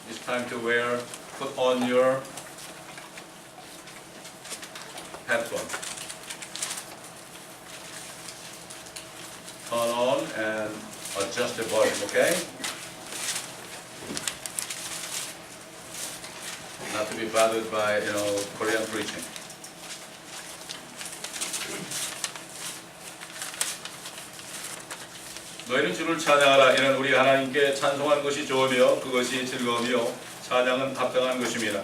It's time to put on your headphone. Turn on and adjust the volume, okay? Not to be bothered by, Korean preaching. 너희는 주를 찬양하라. 이는 우리 하나님께 찬송하는 것이 좋으며 그것이 즐거우며 찬양은 합당한 것입니다.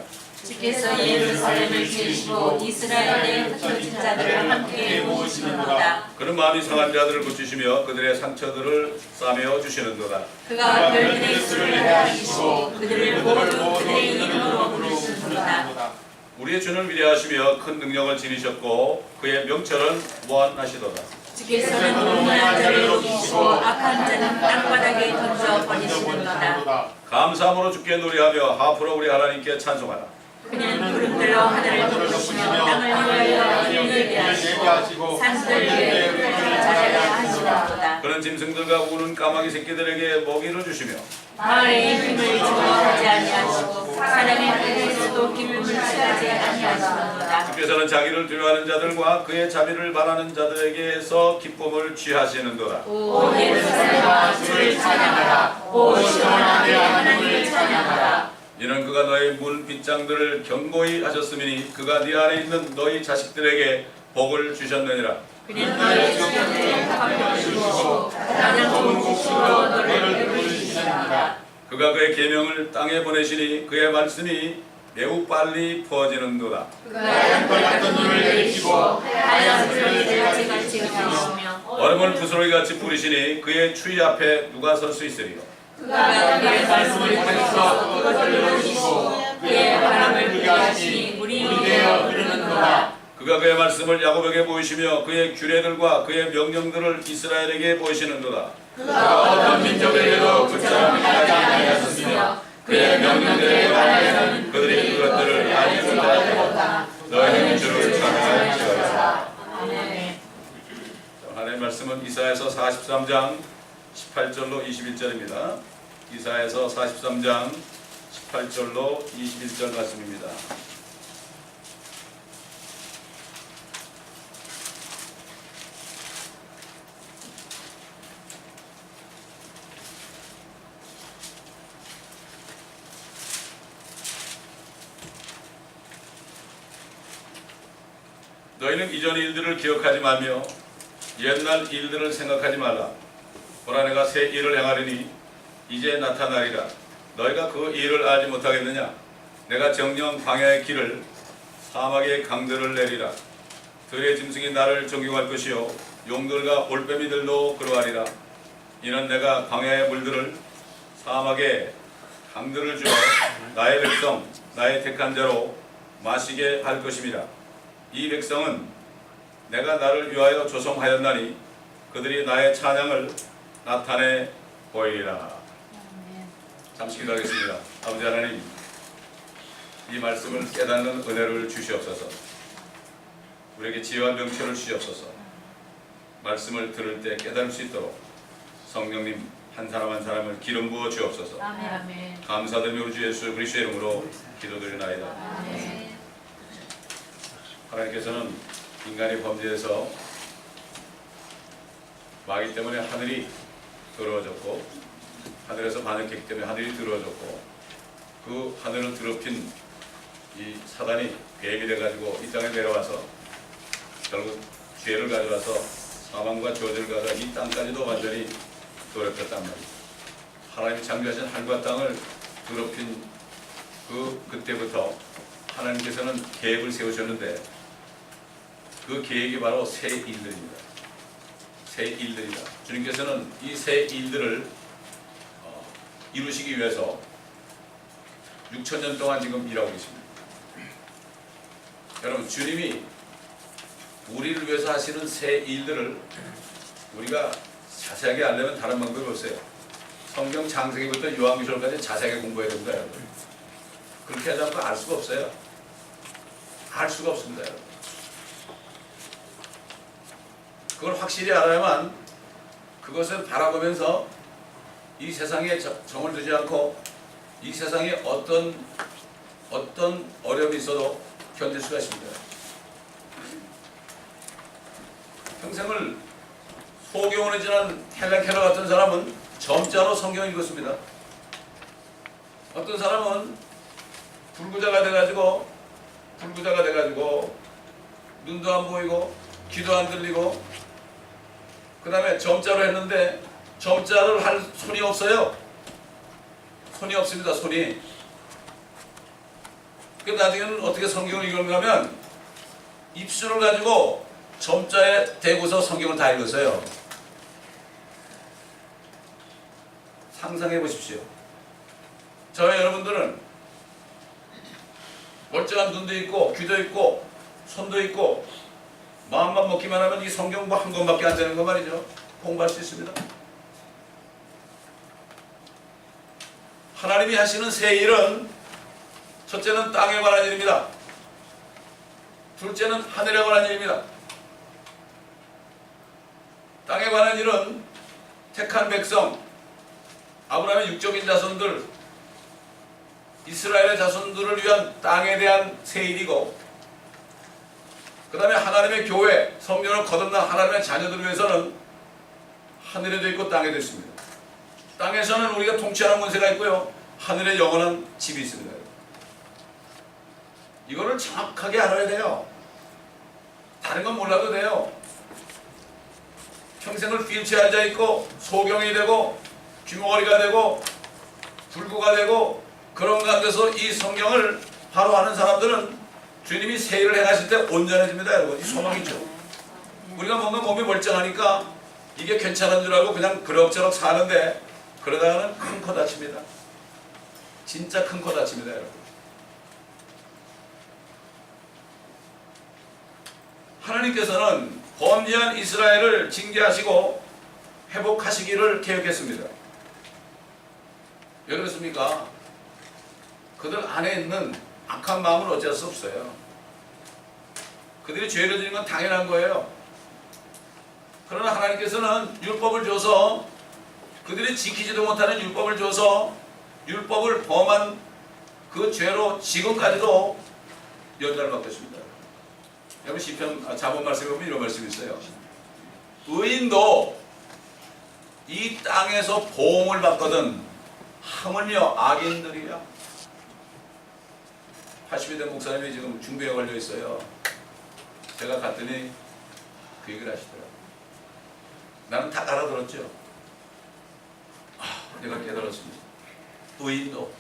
주께서 예루살렘을 지으시고 이스라엘의 흩어진 자들을 함께 모으시는도다. 그는 마음이 상한 자들을 고치시며 그들의 상처들을 싸매어 주시는도다. 그가 별들의 수를 헤아리시고 그들을 모두 그의 이름으로 부르시는도다. 우리의 주는 위대하시며 큰 능력을 지니셨고 그의 명철은 무한하시도다. 주께서는 온유한 자를 높이시고 악한 자는 땅바닥에 던져 버리시는도다. 감사함으로 주께 노래하며 하프로 우리 하나님께 찬송하라. 그는 구름들로 하늘을 덮으시며 땅을 위하여 힘을 하시고 산들 위에 흙을 자라게 하시는도다. 그는 짐승들과 우는 까마귀 새끼들에게 먹이를 주시며 마을에 힘을 주어 하지 아니하시고 사람의 뜰에서도 기름을 취하지 아니하시는도다. 주께서는 자기를 두려워하는 자들과 그의 자비를 바라는 자들에게서 기쁨을 취하시는도다. 오 예루살렘아 주를 찬양하라. 오 시온아 내 하나님을 찬양하라. 이는 그가 너의 문 빗장들을 견고히 하셨음이니 그가 네 안에 있는 너희 자식들에게 복을 주셨느니라. 그는 너의 주변에 화평을 주시고 가장 좋은 곡식으로 너를 부르시느니라. 그가 그의 계명을 땅에 보내시니 그의 말씀이 매우 빨리 퍼지는도다. 그가 양털 같은 눈을 내리시고 하얀 부스러기같이 같이 흔드시며 얼음을 부스러기같이 뿌리시니 그의 추위 앞에 누가 설 수 있으리요. 그가 그의 말씀을 가르쳐 그것을 이루시고 그의 바람을 불게 하시니 물이 되어 흐르는도다. 그가 그의 말씀을 야곱에게 보이시며 그의 규례들과 그의 명령들을 이스라엘에게 보이시는도다. 그가 어떤 민족에게도 그처럼 행하지 아니하셨으며 그의 명령들에 관하여는 그들이 그것들을 알려주었다. 너희는 주를 찬양할지어다. 아멘. 하나님의 말씀은 이사야서 43장 18절로 21절입니다. 이사야서 43장 18절로 21절 말씀입니다. 너희는 이전 일들을 기억하지 말며 옛날 일들을 생각하지 말라. 보라 내가 새 일을 행하리니 이제 나타나리라. 너희가 그 일을 알지 못하겠느냐? 내가 정령 광야의 길을 사막의 강들을 내리라. 들의 짐승이 나를 존경할 것이요 용들과 올빼미들도 그러하리라. 이는 내가 광야의 물들을 사막의 강들을 주어 나의 백성 나의 택한 자로 마시게 할 것입니다. 이 백성은 내가 나를 위하여 조성하였나니 그들이 나의 찬양을 나타내 보이리라. 잠시 기도하겠습니다. 아버지 하나님, 이 말씀을 깨닫는 은혜를 주시옵소서. 우리에게 지혜와 명철을 주시옵소서. 말씀을 들을 때 깨달을 수 있도록 성령님 한 사람 한 사람을 기름 부어 주옵소서. 아멘. 감사드리며 우리 주 예수 그리스도의 이름으로 기도드리나이다. 아멘. 하나님께서는 인간이 범죄해서 마귀 때문에 하늘이 더러워졌고 하늘에서 반역했기 때문에 하늘이 더러워졌고 그 하늘을 더럽힌 이 사단이 뱀이 돼가지고 이 땅에 내려와서 결국 죄를 가져와서 사망과 저주를 가져와 이 땅까지도 완전히 더럽혔단 말이에요. 하나님이 창조하신 하늘과 땅을 더럽힌 그때부터 하나님께서는 계획을 세우셨는데 그 계획이 바로 새 일들입니다. 새 일들이다. 주님께서는 이 새 일들을 이루시기 위해서 6,000년 동안 지금 일하고 계십니다. 여러분, 주님이 우리를 위해서 하시는 새 일들을 우리가 자세하게 알려면 다른 방법이 없어요. 성경 창세기부터 요한계시록까지 자세하게 공부해야 됩니다, 여러분. 그렇게 하지 않고 알 수가 없어요. 알 수가 없습니다, 여러분. 그걸 확실히 알아야만 그것을 바라보면서 이 세상에 정을 두지 않고 이 세상에 어떤 어려움이 있어도 견딜 수가 있습니다. 평생을 소경원에 지난 헬렌 켈러 같은 사람은 점자로 성경을 읽었습니다. 어떤 사람은 불구자가 돼가지고 눈도 안 보이고 귀도 안 들리고 그 다음에 점자로 했는데 점자를 할 손이 없어요. 손이 없습니다. 손이. 그 나중에는 어떻게 성경을 읽었는가 하면 입술을 가지고 점자에 대고서 성경을 다 읽었어요. 상상해 보십시오. 저와 여러분들은 멀쩡한 눈도 있고 귀도 있고 손도 있고 마음만 먹기만 하면 이 성경 뭐 한 권밖에 안 되는 거 말이죠. 공부할 수 있습니다. 하나님이 하시는 새 일은 첫째는 땅에 관한 일입니다. 둘째는 하늘에 관한 일입니다. 땅에 관한 일은 택한 백성, 아브라함의 육적인 자손들, 이스라엘의 자손들을 위한 땅에 대한 새 일이고, 그 다음에 하나님의 교회, 성령을 거듭난 하나님의 자녀들을 위해서는 하늘에도 있고 땅에도 있습니다. 땅에서는 우리가 통치하는 권세가 있고요, 하늘에 영원한 집이 있습니다. 이거를 정확하게 알아야 돼요. 다른 건 몰라도 돼요. 평생을 휠체어에 앉아있고 소경이 되고 귀머거리가 되고 불구가 되고 그런 가운데서 이 성경을 바로 아는 사람들은 주님이 새 일을 행하실 때 온전해집니다. 여러분, 이 소망이죠. 우리가 뭔가 몸이 멀쩡하니까 이게 괜찮은 줄 알고 그냥 그럭저럭 사는데 그러다가는 큰 코 다칩니다. 진짜 큰 코 다칩니다. 여러분, 하나님께서는 범죄한 이스라엘을 징계하시고 회복하시기를 계획했습니다. 왜 그렇습니까? 그들 안에 있는 악한 마음은 어쩔 수 없어요. 그들이 죄를 지은 건 당연한 거예요. 그러나 하나님께서는 율법을 줘서 그들이 지키지도 못하는 율법을 줘서 율법을 범한 그 죄로 지금까지도 연단을 받고 있습니다. 여러분, 시편 잠언 말씀에 보면 이런 말씀이 있어요. 의인도 이 땅에서 보응을 받거든 하물며 악인들이야. 80이 된 목사님이 지금 중병에 걸려 있어요. 제가 갔더니 그 얘기를 하시더라고요. 나는 다 알아들었죠. 내가 깨달았습니다. 의인도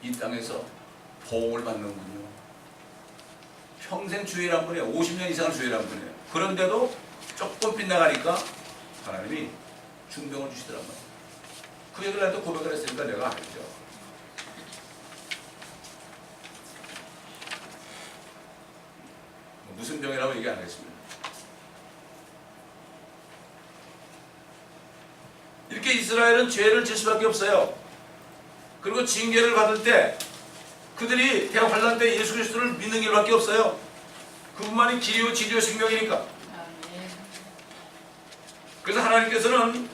이 땅에서 보응을 받는군요. 평생 주일한 분이에요. 50년 이상을 주일한 분이에요. 그런데도 조금 빗나가니까 하나님이 중병을 주시더란 말이에요. 그 얘기를 나한테 고백을 했으니까 내가 알죠. 무슨 병이라고 얘기 안 하겠습니다. 이렇게 이스라엘은 죄를 질 수밖에 없어요. 그리고 징계를 받을 때 그들이 대환란 때 예수 그리스도를 믿는 길밖에 없어요. 그분만이 길이요 진리요 생명이니까. 그래서 하나님께서는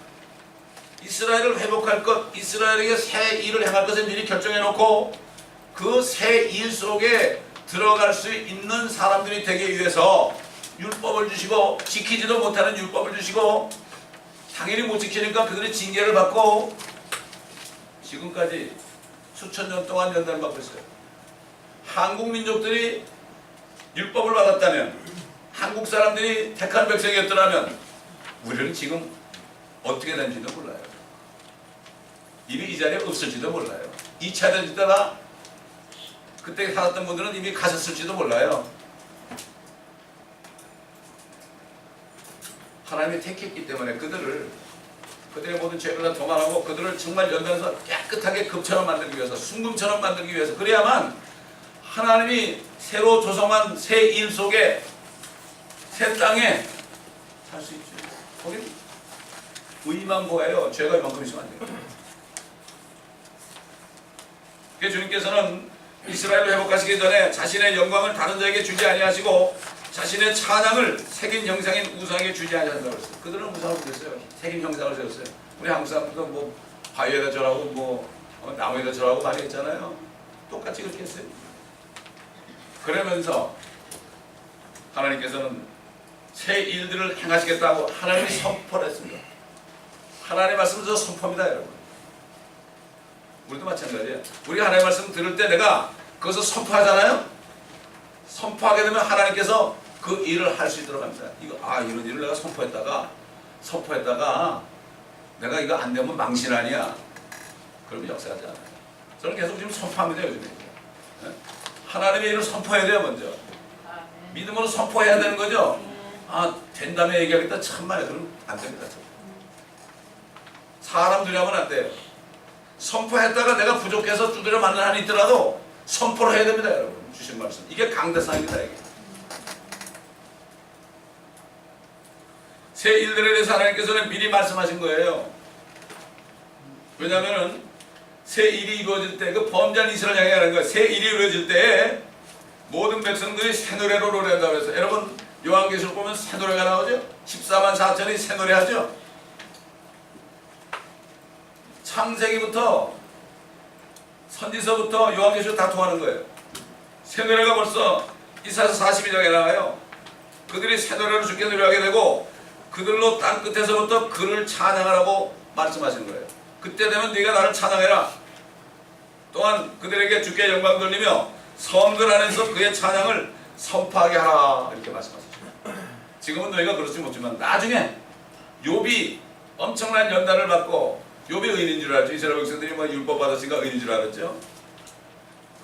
이스라엘을 회복할 것, 이스라엘에게 새 일을 행할 것을 미리 결정해 놓고 그 새 일 속에 들어갈 수 있는 사람들이 되기 위해서 율법을 주시고, 지키지도 못하는 율법을 주시고, 당연히 못 지키니까 그들이 징계를 받고 지금까지 수천 년 동안 연단을 받고 있어요. 한국 민족들이 율법을 받았다면, 한국 사람들이 택한 백성이었더라면 우리는 지금 어떻게 된지도 몰라요. 이미 이 자리에 없을지도 몰라요. 2차 대전 때가 그때 살았던 분들은 이미 가셨을지도 몰라요. 하나님이 택했기 때문에 그들의 모든 죄를 다 도말하고 그들을 정말 연단해서 깨끗하게 금처럼 만들기 위해서, 순금처럼 만들기 위해서, 그래야만 하나님이 새로 조성한 새 일 속에, 새 땅에 살 수 있죠. 거기 의만 보여요. 죄가 이만큼 있으면 안 돼요. 그래서 주님께서는 이스라엘을 회복하시기 전에 자신의 영광을 다른 자에게 주지 아니하시고 자신의 찬양을 새긴 형상인 우상에게 주지 아니한다고 했어요. 그들은 우상을 부렸어요. 새긴 형상을 세웠어요. 우리 한국 사람들도 뭐 바위에다 절하고 나무에다 절하고 많이 했잖아요. 똑같이 그렇게 했어요. 그러면서 하나님께서는 새 일들을 행하시겠다고 하나님이 선포를 했습니다. 하나님의 말씀은 선포입니다, 여러분. 우리도 마찬가지예요. 우리가 하나님의 말씀 들을 때 내가 그것을 선포하잖아요. 선포하게 되면 하나님께서 그 일을 할 수 있도록 합니다. 이런 일을 내가 선포했다가 내가 이거 안 되면 망신 아니야. 그러면 역사하지 않아요. 저는 계속 지금 선포합니다, 요즘에. 하나님의 일을 선포해야 돼요, 먼저. 믿음으로 선포해야 되는 거죠. 된다며 얘기하겠다. 참말이야. 그럼 안 됩니다. 사람 두려면 안 돼요. 선포했다가 내가 부족해서 두드려 맞는 한이 있더라도 선포를 해야 됩니다, 여러분. 주신 말씀. 이게 강대상입니다, 이게. 새 일들에 대해서 하나님께서는 미리 말씀하신 거예요. 왜냐하면 새 일이 이루어질 때, 그 범죄한 이스라엘 향해 하는 거예요. 새 일이 이루어질 때 모든 백성들이 새 노래로 노래한다고 해서, 여러분 요한계시록 보면 새 노래가 나오죠. 14만 4천이 새 노래하죠. 창세기부터 선지서부터 요한계시록 다 통하는 거예요. 새 노래가 벌써 이사야서 42장에 나와요. 그들이 새 노래로 주께 노래하게 되고 그들로 땅 끝에서부터 그를 찬양하라고 말씀하신 거예요. 그때 되면 네가 나를 찬양해라. 또한 그들에게 주께 영광 돌리며 성들 안에서 그의 찬양을 선포하게 하라. 이렇게 말씀하셨죠. 지금은 너희가 그렇지 못지만 나중에 욥이 엄청난 연단을 받고, 욥이 의인인 줄 알았죠. 이스라엘 백성들이 율법 받았으니까 의인인 줄 알았죠.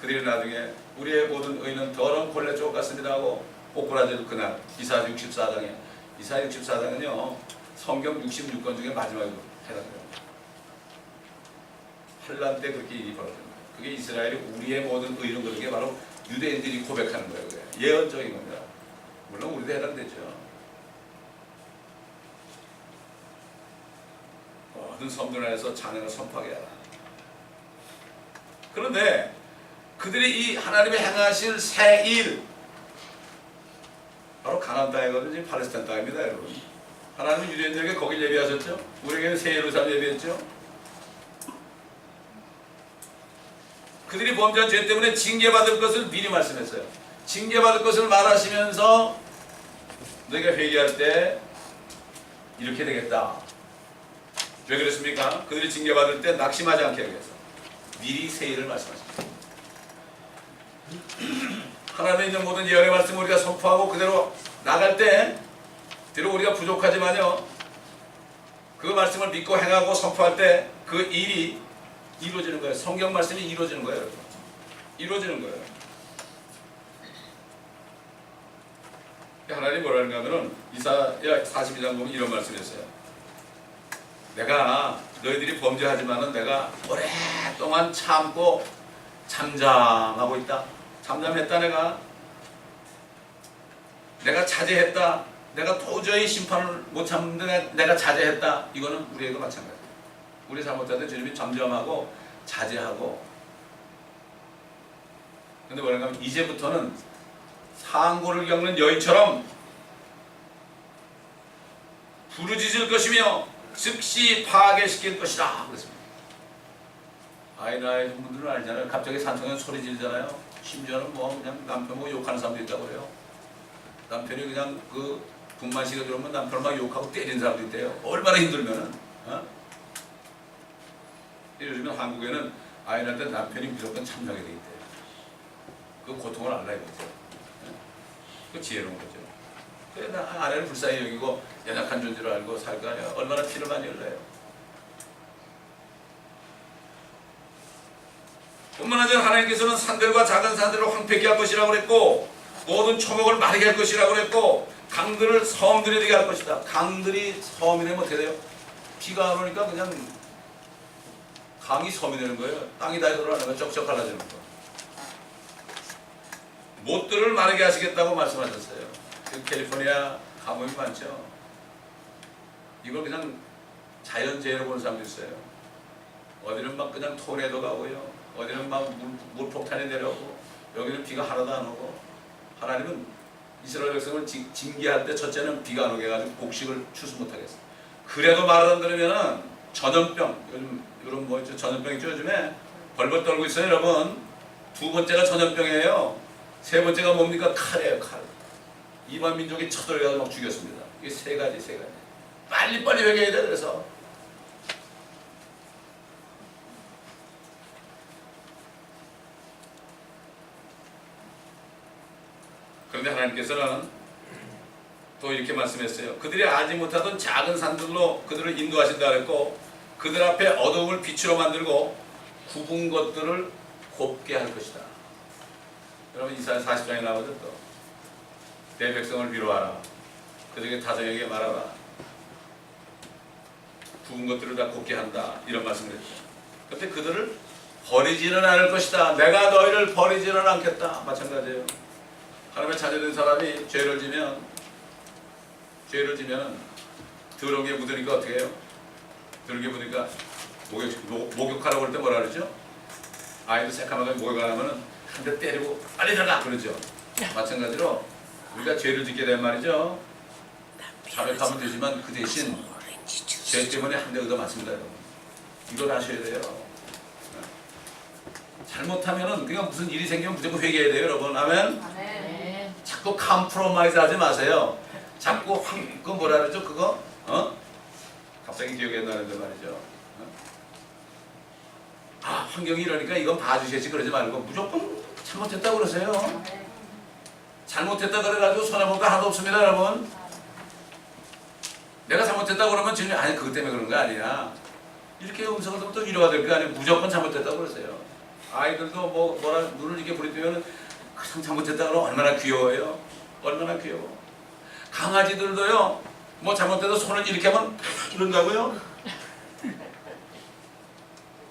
그들이 나중에 우리의 모든 의인은 더러운 콜레 쪽 같습니다 하고 꼬꾸라질 그날, 이사야 64장에, 이사야 64장은요 성경 66권 중에 마지막으로 해당돼요. 환란 때 그렇게 일이 벌어진 거예요. 그게 이스라엘이 우리의 모든 의인은 그런 게 바로 유대인들이 고백하는 거예요. 그게 예언적인 겁니다. 물론 우리도 해당되죠. 모든 성들 안에서 찬양을 선포하게 하라. 그런데 그들이 이 하나님의 행하실 새 일, 바로 가나안 땅이거든요. 지금 팔레스타인 땅입니다, 여러분. 하나님은 유대인들에게 거길 예비하셨죠. 우리에게는 새 예루살렘 예비했죠. 그들이 범죄한 죄 때문에 징계받을 것을 미리 말씀했어요. 징계받을 것을 말하시면서 너희가 회개할 때 이렇게 되겠다. 왜 그랬습니까? 그들이 징계받을 때 낙심하지 않게 하기 위해서 미리 새 일을 말씀하십니다. 하나님의 있는 모든 예언의 말씀을 우리가 선포하고 그대로 나갈 때, 비록 우리가 부족하지만요, 그 말씀을 믿고 행하고 선포할 때 그 일이 이루어지는 거예요. 성경 말씀이 이루어지는 거예요, 여러분. 이루어지는 거예요. 하나님이 뭐라는가 하면은 이사야 42장 보면 이런 말씀이었어요. 내가 너희들이 범죄하지만은 내가 오랫동안 참고 잠잠하고 있다. 잠잠했다. 내가 자제했다. 내가 도저히 심판을 못 참는데 내가 자제했다. 이거는 우리에게 마찬가지예요. 우리 잘못할 때 주님이 잠잠하고 자제하고. 근데 뭐라고 하면 이제부터는 상고를 겪는 여인처럼 부르짖을 것이며 즉시 파괴시킬 것이다. 그랬습니다. 나이 분들은 알잖아요. 갑자기 산청에 소리 지르잖아요. 심지어는 그냥 남편 보고 욕하는 사람도 있다고 그래요. 남편이 그냥 그 분만시가 들어오면 남편을 막 욕하고 때리는 사람도 있대요. 얼마나 힘들면은. 요즘에 한국에는 아이한테 남편이 무조건 참여하게 돼 있대요. 그 고통을 알아야 되죠. 그 지혜로운 거죠. 그래, 아내를 불쌍히 여기고 연약한 존재로 알고 살 거 아니야. 얼마나 피를 많이 흘려요. 뿐만 아니라 하나님께서는 산들과 작은 산들을 황폐케 할 것이라고 그랬고, 모든 초목을 마르게 할 것이라고 그랬고, 강들을 섬들이 되게 할 것이다. 강들이 섬이 되면 어떻게 돼요? 비가 안 오니까 그냥 강이 섬이 되는 거예요. 땅이 다 들어가는 거예요. 쩍쩍 갈라지는 거. 못들을 마르게 하시겠다고 말씀하셨어요. 그 캘리포니아 가뭄이 많죠. 이걸 그냥 자연재해로 보는 사람도 있어요. 어디는 막 그냥 토네도가 오고요. 어디는 막 물폭탄이 내려오고, 여기는 비가 하나도 안 오고. 하나님은 이스라엘 백성을 징계할 때 첫째는 비가 안 오게 해가지고 곡식을 추수 못하겠어요. 그래도 말을 안 들으면은 전염병, 요즘 이런 뭐 전염병 있죠 요즘에 벌벌 떨고 있어요 여러분. 두 번째가 전염병이에요. 세 번째가 뭡니까? 칼이에요 칼. 이방 민족이 쳐들어가서 막 죽였습니다. 이게 세 가지. 빨리빨리 회개해야 돼. 그래서 그런데 하나님께서는 또 이렇게 말씀했어요. 그들이 알지 못하던 작은 산들로 그들을 인도하신다 그랬고 그들 앞에 어둠을 빛으로 만들고 굽은 것들을 곱게 할 것이다. 여러분 이사야 40장에 나오죠. 또 내 백성을 위로하라. 그들에게 다정하게 말하라. 굽은 것들을 다 곱게 한다. 이런 말씀을 했죠. 그런데 그들을 버리지는 않을 것이다. 내가 너희를 버리지는 않겠다. 마찬가지예요. 하나님의 자녀된 사람이 죄를 지면 더러운 게 묻으니까 어떻게 해요? 더러운 게 묻으니까 목욕하라고 할 때 뭐라 그러죠? 아이도 새까맣게 목욕 안 하면 한 대 때리고 빨리 들어가 그러죠. 마찬가지로 우리가 죄를 짓게 된 말이죠. 자백하면 되지만 그 대신 죄 때문에 한 대 얻어 맞습니다. 여러분. 이걸 아셔야 돼요. 잘못하면은 그냥 무슨 일이 생기면 무조건 회개해야 돼요 여러분. 아멘? 아멘. 자꾸 컴프로마이즈 하지 마세요. 자꾸 그 뭐라 그러죠 그거? 갑자기 기억이 안 나는데 말이죠. 환경이 이러니까 이건 봐주셔야지 그러지 말고 무조건 잘못했다고 그러세요. 잘못했다 그래가지고 손해볼 거 하나도 없습니다 여러분. 내가 잘못했다고 그러면 주님 아니 그것 때문에 그런 거 아니야. 이렇게 음성을 듣면 또 위로가 될 거 아니에요. 무조건 잘못했다고 그러세요. 아이들도 뭐라 눈을 이렇게 부리면 가장 잘못했다 그러면 얼마나 귀여워요. 얼마나 귀여워. 강아지들도요 뭐 잘못해도 손을 이렇게 하면 이런다고요.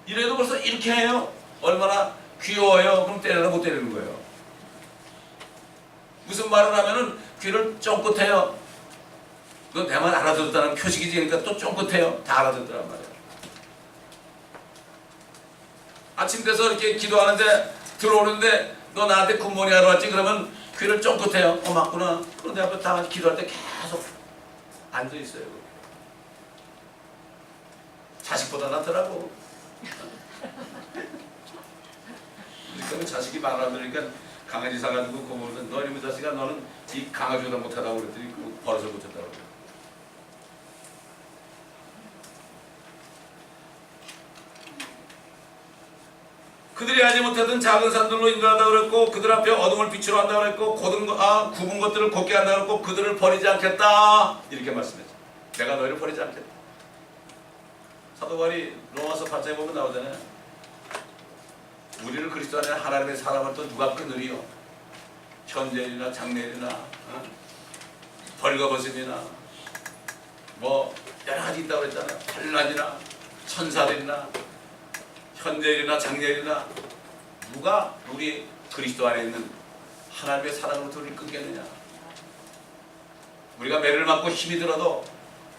이래도 벌써 이렇게 해요. 얼마나 귀여워요. 그럼 때려도 못 때리는 거예요. 무슨 말을 하면은 귀를 쫑긋해요. 그건 내 말 알아듣었다는 표식이지. 그러니까 또 쫑긋해요. 다 알아듣더란 말이에요. 아침 돼서 이렇게 기도하는데 들어오는데 너 나한테 굿모닝 하러 왔지? 그러면 귀를 쫑긋해요. 맞구나. 그런데 앞에 다 기도할 때 계속 앉아있어요. 자식보다 낫더라고. 그러니까 자식이 말 안 들으니까 강아지 사가지고 고모는 너 이놈의 자식아 너는 이 강아지보다 못하다고 그랬더니 그 버릇을 못했다고 그래요. 그들이 알지 못하던 작은 산들로 인도한다고 그랬고 그들 앞에 어둠을 빛으로 한다고 그랬고 굽은 것들을 곱게 한다고 그랬고 그들을 버리지 않겠다 이렇게 말씀했죠. 내가 너희를 버리지 않겠다. 사도 바울이 로마서 8장에 보면 나오잖아요. 우리를 그리스도 안에 하나님의 사랑을 또 누가 끊으리요? 현재일이나 장래일이나 벌거벗음이나 뭐 여러 가지 있다고 그랬잖아요. 환난이나 천사들이나 현재일이나 장래일이나 누가 우리 그리스도 안에 있는 하나님의 사랑으로부터 우리를 끊겠느냐. 우리가 매를 맞고 힘이 들어도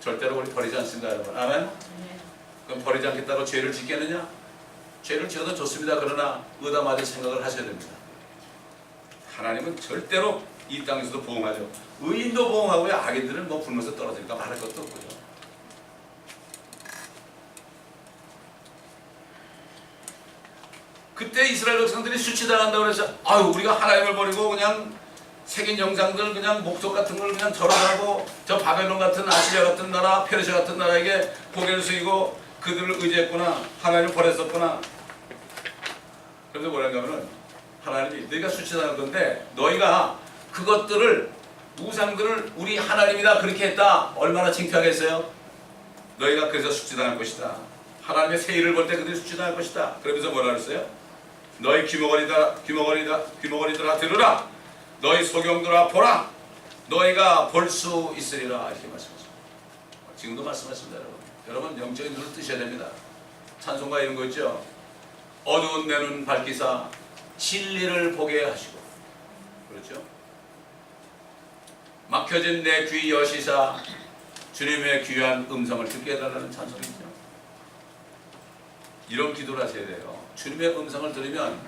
절대로 우리 버리지 않습니다 여러분. 아멘. 그럼 버리지 않겠다고 죄를 짓겠느냐? 죄를 지어도 좋습니다. 그러나 의담하게 생각을 하셔야 됩니다. 하나님은 절대로 이 땅에서도 보응하죠. 의인도 보응하고요. 악인들은 뭐 굶어서 떨어질까 말할 것도 없고요. 그때 이스라엘 백성들이 수치당한다고 해서 아유 우리가 하나님을 버리고 그냥 새긴 영상들 그냥 목석 같은 걸 그냥 절하고 저 바벨론 같은 아시리아 같은 나라 페르시아 같은 나라에게 고개를 숙이고 그들을 의지했구나. 하나님을 버렸었구나. 그래서 뭐라는가 하면 하나님이 너희가 수치당할 건데 너희가 그것들을 우상들을 우리 하나님이다 그렇게 했다. 얼마나 창피하겠어요? 너희가 그래서 수치당할 것이다. 하나님의 새 일을 볼 때 그들이 수치당할 것이다. 그러면서 뭐라 그랬어요? 너희 귀머거리들아 들으라. 너희 소경들아 보라. 너희가 볼 수 있으리라. 이렇게 말씀하십니다. 지금도 말씀하십니다 여러분. 여러분 영적인 눈을 뜨셔야 됩니다. 찬송가 이런 거 있죠. 어두운 내 눈 밝히사 진리를 보게 하시고 그렇죠. 막혀진 내 귀 여시사 주님의 귀한 음성을 듣게 해달라는 찬송이죠. 이런 기도를 하셔야 돼요. 주님의 음성을 들으면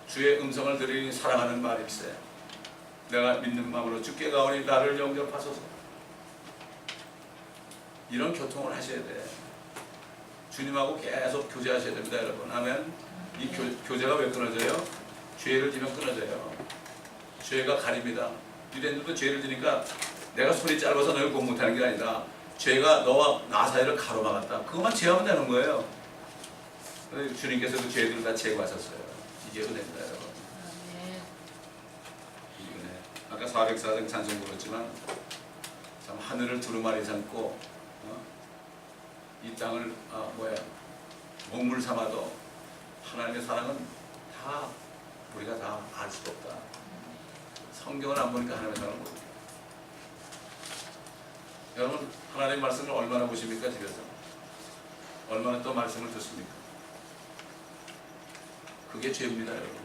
주의 음성을 들으니 사랑하는 말일세. 내가 믿는 마음으로 주께 가오니 나를 영접하소서. 이런 교통을 하셔야 돼. 주님하고 계속 교제하셔야 됩니다, 여러분. 아멘. 이 교제가 왜 끊어져요? 죄를 지면 끊어져요. 죄가 가립니다. 유대인들도 죄를 지니까 내가 손이 짧아서 너를 구원 못하는 게 아니라 죄가 너와 나 사이를 가로막았다. 그것만 제하면 되는 거예요. 주님께서도 죄들을 다 제거하셨어요. 이게 은혜입니다, 여러분. 이 은혜. 아까 404장 찬송 부르지만 참 하늘을 두루마리 삼고 이 땅을 먹물 삼아도 하나님의 사랑은 다 우리가 다 알 수도 없다. 성경을 안 보니까 하나님의 사랑을 모릅니다. 여러분 하나님의 말씀을 얼마나 보십니까? 집에서 얼마나 또 말씀을 듣습니까? 그게 죄입니다, 여러분.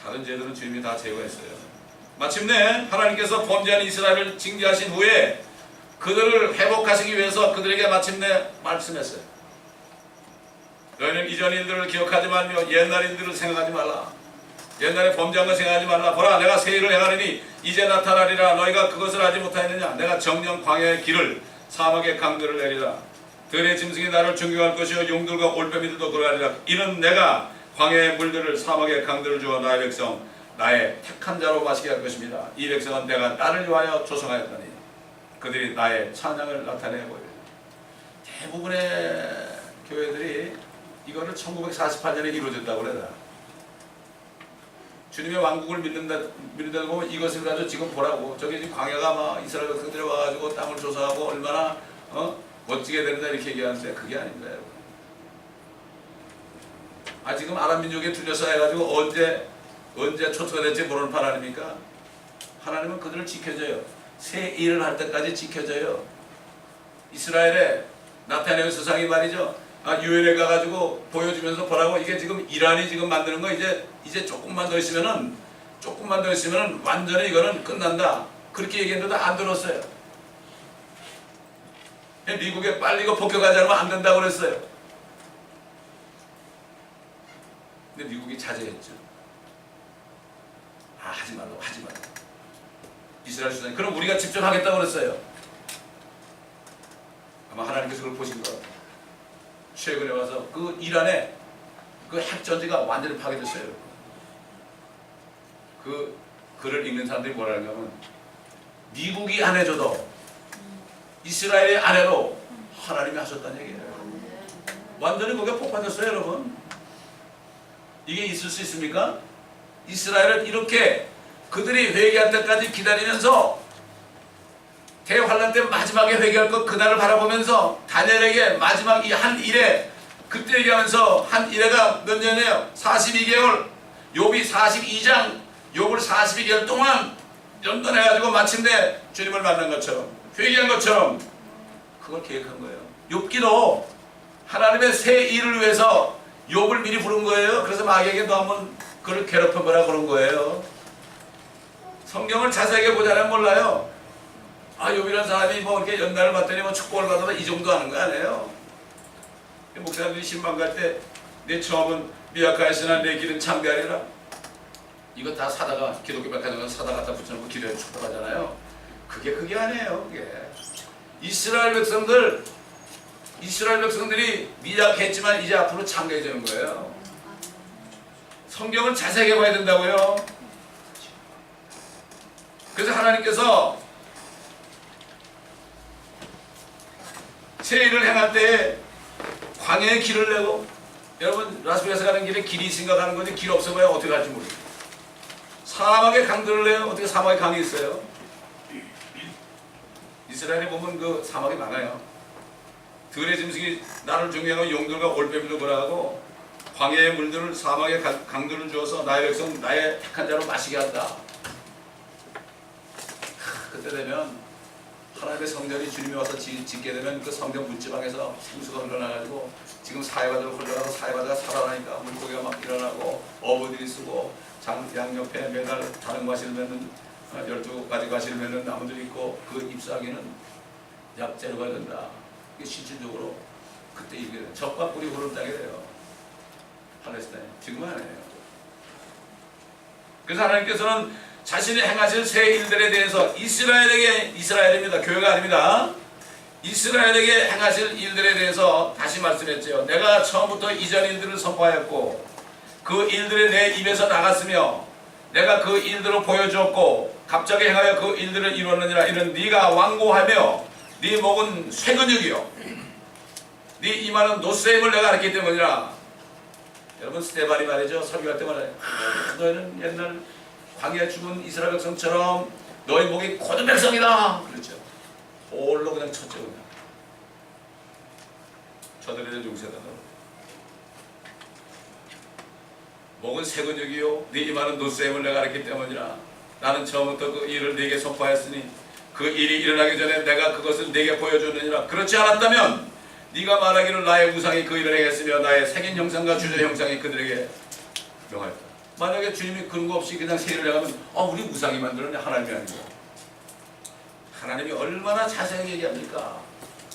다른 죄들은 주님이 다 제거했어요. 마침내 하나님께서 범죄한 이스라엘을 징계하신 후에 그들을 회복하시기 위해서 그들에게 마침내 말씀했어요. 너희는 이전 일들을 기억하지 말며 옛날 일들을 생각하지 말라. 옛날에 범죄한 것 생각하지 말라. 보라, 내가 새 일을 행하리니 이제 나타나리라. 너희가 그것을 알지 못하였느냐? 내가 정령 광야의 길을 사막의 강들을 내리라. 들의 짐승이 나를 존경할 것이요 용들과 올빼미들도 그러하리라. 이는 내가 광야의 물들을 사막의 강들을 주어 나의 백성 나의 택한 자로 마시게 할 것입니다. 이 백성은 내가 나를 위하여 조성하였더니 그들이 나의 찬양을 나타내 보이리라. 대부분의 교회들이 이거를 1948년에 이루어졌다고 그래요. 주님의 왕국을 믿는다고 보면 이것을 가지고 지금 보라고. 저기 지금 광야가 막 이스라엘 백성들이 와가지고 땅을 조사하고 얼마나 멋지게 된다 이렇게 얘기하는데 그게 아닙니다, 여러분. 지금 아랍 민족에 둘러싸여 해가지고 언제 초토가 될지 모르는 판 아닙니까? 하나님은 그들을 지켜줘요. 새 일을 할 때까지 지켜줘요. 이스라엘의 나타나는 수상이 말이죠. 유엔에 가가지고 보여주면서 보라고. 이게 지금 이란이 지금 만드는 거 이제 조금만 더 있으면은 완전히 이거는 끝난다. 그렇게 얘기했는데도 안 들었어요. 미국에 빨리 이거 복귀하지 않으면 안 된다고 그랬어요. 근데 미국이 자제했죠. 하지 말라고. 이스라엘 수장이 그럼 우리가 직접 하겠다고 그랬어요. 아마 하나님께서 그걸 보신 것 같아요. 최근에 와서 그 이란의 그 핵전지가 완전히 파괴됐어요. 그 글을 읽는 사람들이 뭐라는가 하면 미국이 안 해줘도 이스라엘이 안 해도 하나님이 하셨다는 얘기예요. 완전히 거기가 폭파됐어요, 여러분. 이게 있을 수 있습니까? 이스라엘은 이렇게 그들이 회개할 때까지 기다리면서 대환란 때 마지막에 회개할 것 그날을 바라보면서 다니엘에게 마지막 이 한 일에 그때 얘기하면서 한 일회가 몇 년이에요? 42개월. 욥이 42장 욥을 42개월 동안 연단해가지고 마침내 주님을 만난 것처럼 회개한 것처럼 그걸 계획한 거예요. 욥기도 하나님의 새 일을 위해서 욥을 미리 부른 거예요. 그래서 마귀에게 너 한번 그를 괴롭혀보라 그런 거예요. 성경을 자세하게 보자면 몰라요. 욥이라는 사람이 이렇게 연단을 받더니 축복을 받아서 이 정도 하는 거 아니에요. 목사님들이 신방 갈 때 내 처음은 미약하였으나 내 길은 창대하리라. 이거 다 사다가 기독교 백화점 가서 사다 갖다 붙여놓고 기도해 축복하잖아요. 그게 아니에요. 그게 이스라엘 백성들이 미약했지만 이제 앞으로 창대해지는 거예요. 성경을 자세하게 봐야 된다고요. 그래서 하나님께서 새 일을 행할 때 광야에 길을 내고, 여러분 라스베가스 가는 길에 길이 있으니까 가는 거지 길 없어봐야 어떻게 갈지 모르겠어요. 사막에 강들을 내요. 어떻게 사막에 강이 있어요? 이스라엘에 보면 그 사막이 많아요. 들의 짐승이 나를 존경하고 용들과 올빼미도 보라하고 광야의 물들을 사막의 강들을 주어서 나의 백성 나의 택한 자로 마시게 한다. 그때 되면 하나님의 성전이 주님이 와서 짓게 되면 그 성전 문지방에서 생수가 흘러나가지고 지금 사해바다로 흘러나가고 사해바다가 살아나니까 물고기가 막 일어나고 어부들이 쓰고 양 옆에 매달 다른 과실을 맺는 12가지 과실을 맺는 나무들이 있고 그 잎사귀는 약재료가 된다. 이게 실질적으로 그때 이게 적과 꿀이 흐르는 땅이 돼요. 팔레스타인 지금은 아니에요. 그래서 하나님께서는 자신이 행하실 새 일들에 대해서 이스라엘입니다. 교회가 아닙니다. 이스라엘에게 행하실 일들에 대해서 다시 말씀했죠. 내가 처음부터 이전 일들을 선포하였고 그 일들이 내 입에서 나갔으며 내가 그 일들을 보여주었고 갑자기 행하여 그 일들을 이루었느니라. 이는 네가 완고하며 네 목은 쇠근육이요 네 이마는 노쇠임을 내가 알았기 때문이라. 여러분 스데반이 말이죠. 설교할 때 말해요. 너희는 옛날 광야에 죽은 이스라엘 백성처럼 너희 목이 고든 백성이다. 그렇죠. 볼로 그냥 쳤죠. 그냥. 저들의 용세다. 목은 쇠근육이요 네 이마는 노쇠임을 내가 알았기 때문이라. 나는 처음부터 그 일을 네게 선포하였으니 그 일이 일어나기 전에 내가 그것을 네게 보여줬느니라. 그렇지 않았다면 네가 말하기를 나의 우상이 그 일을 행했으며 나의 생인 형상과 주저 형상이 그들에게 명하였다. 만약에 주님이 그런 거 없이 그냥 새 일을 행하면 우리 우상이 만들었네. 하나님이 아니고. 하나님이 얼마나 자세히 얘기합니까?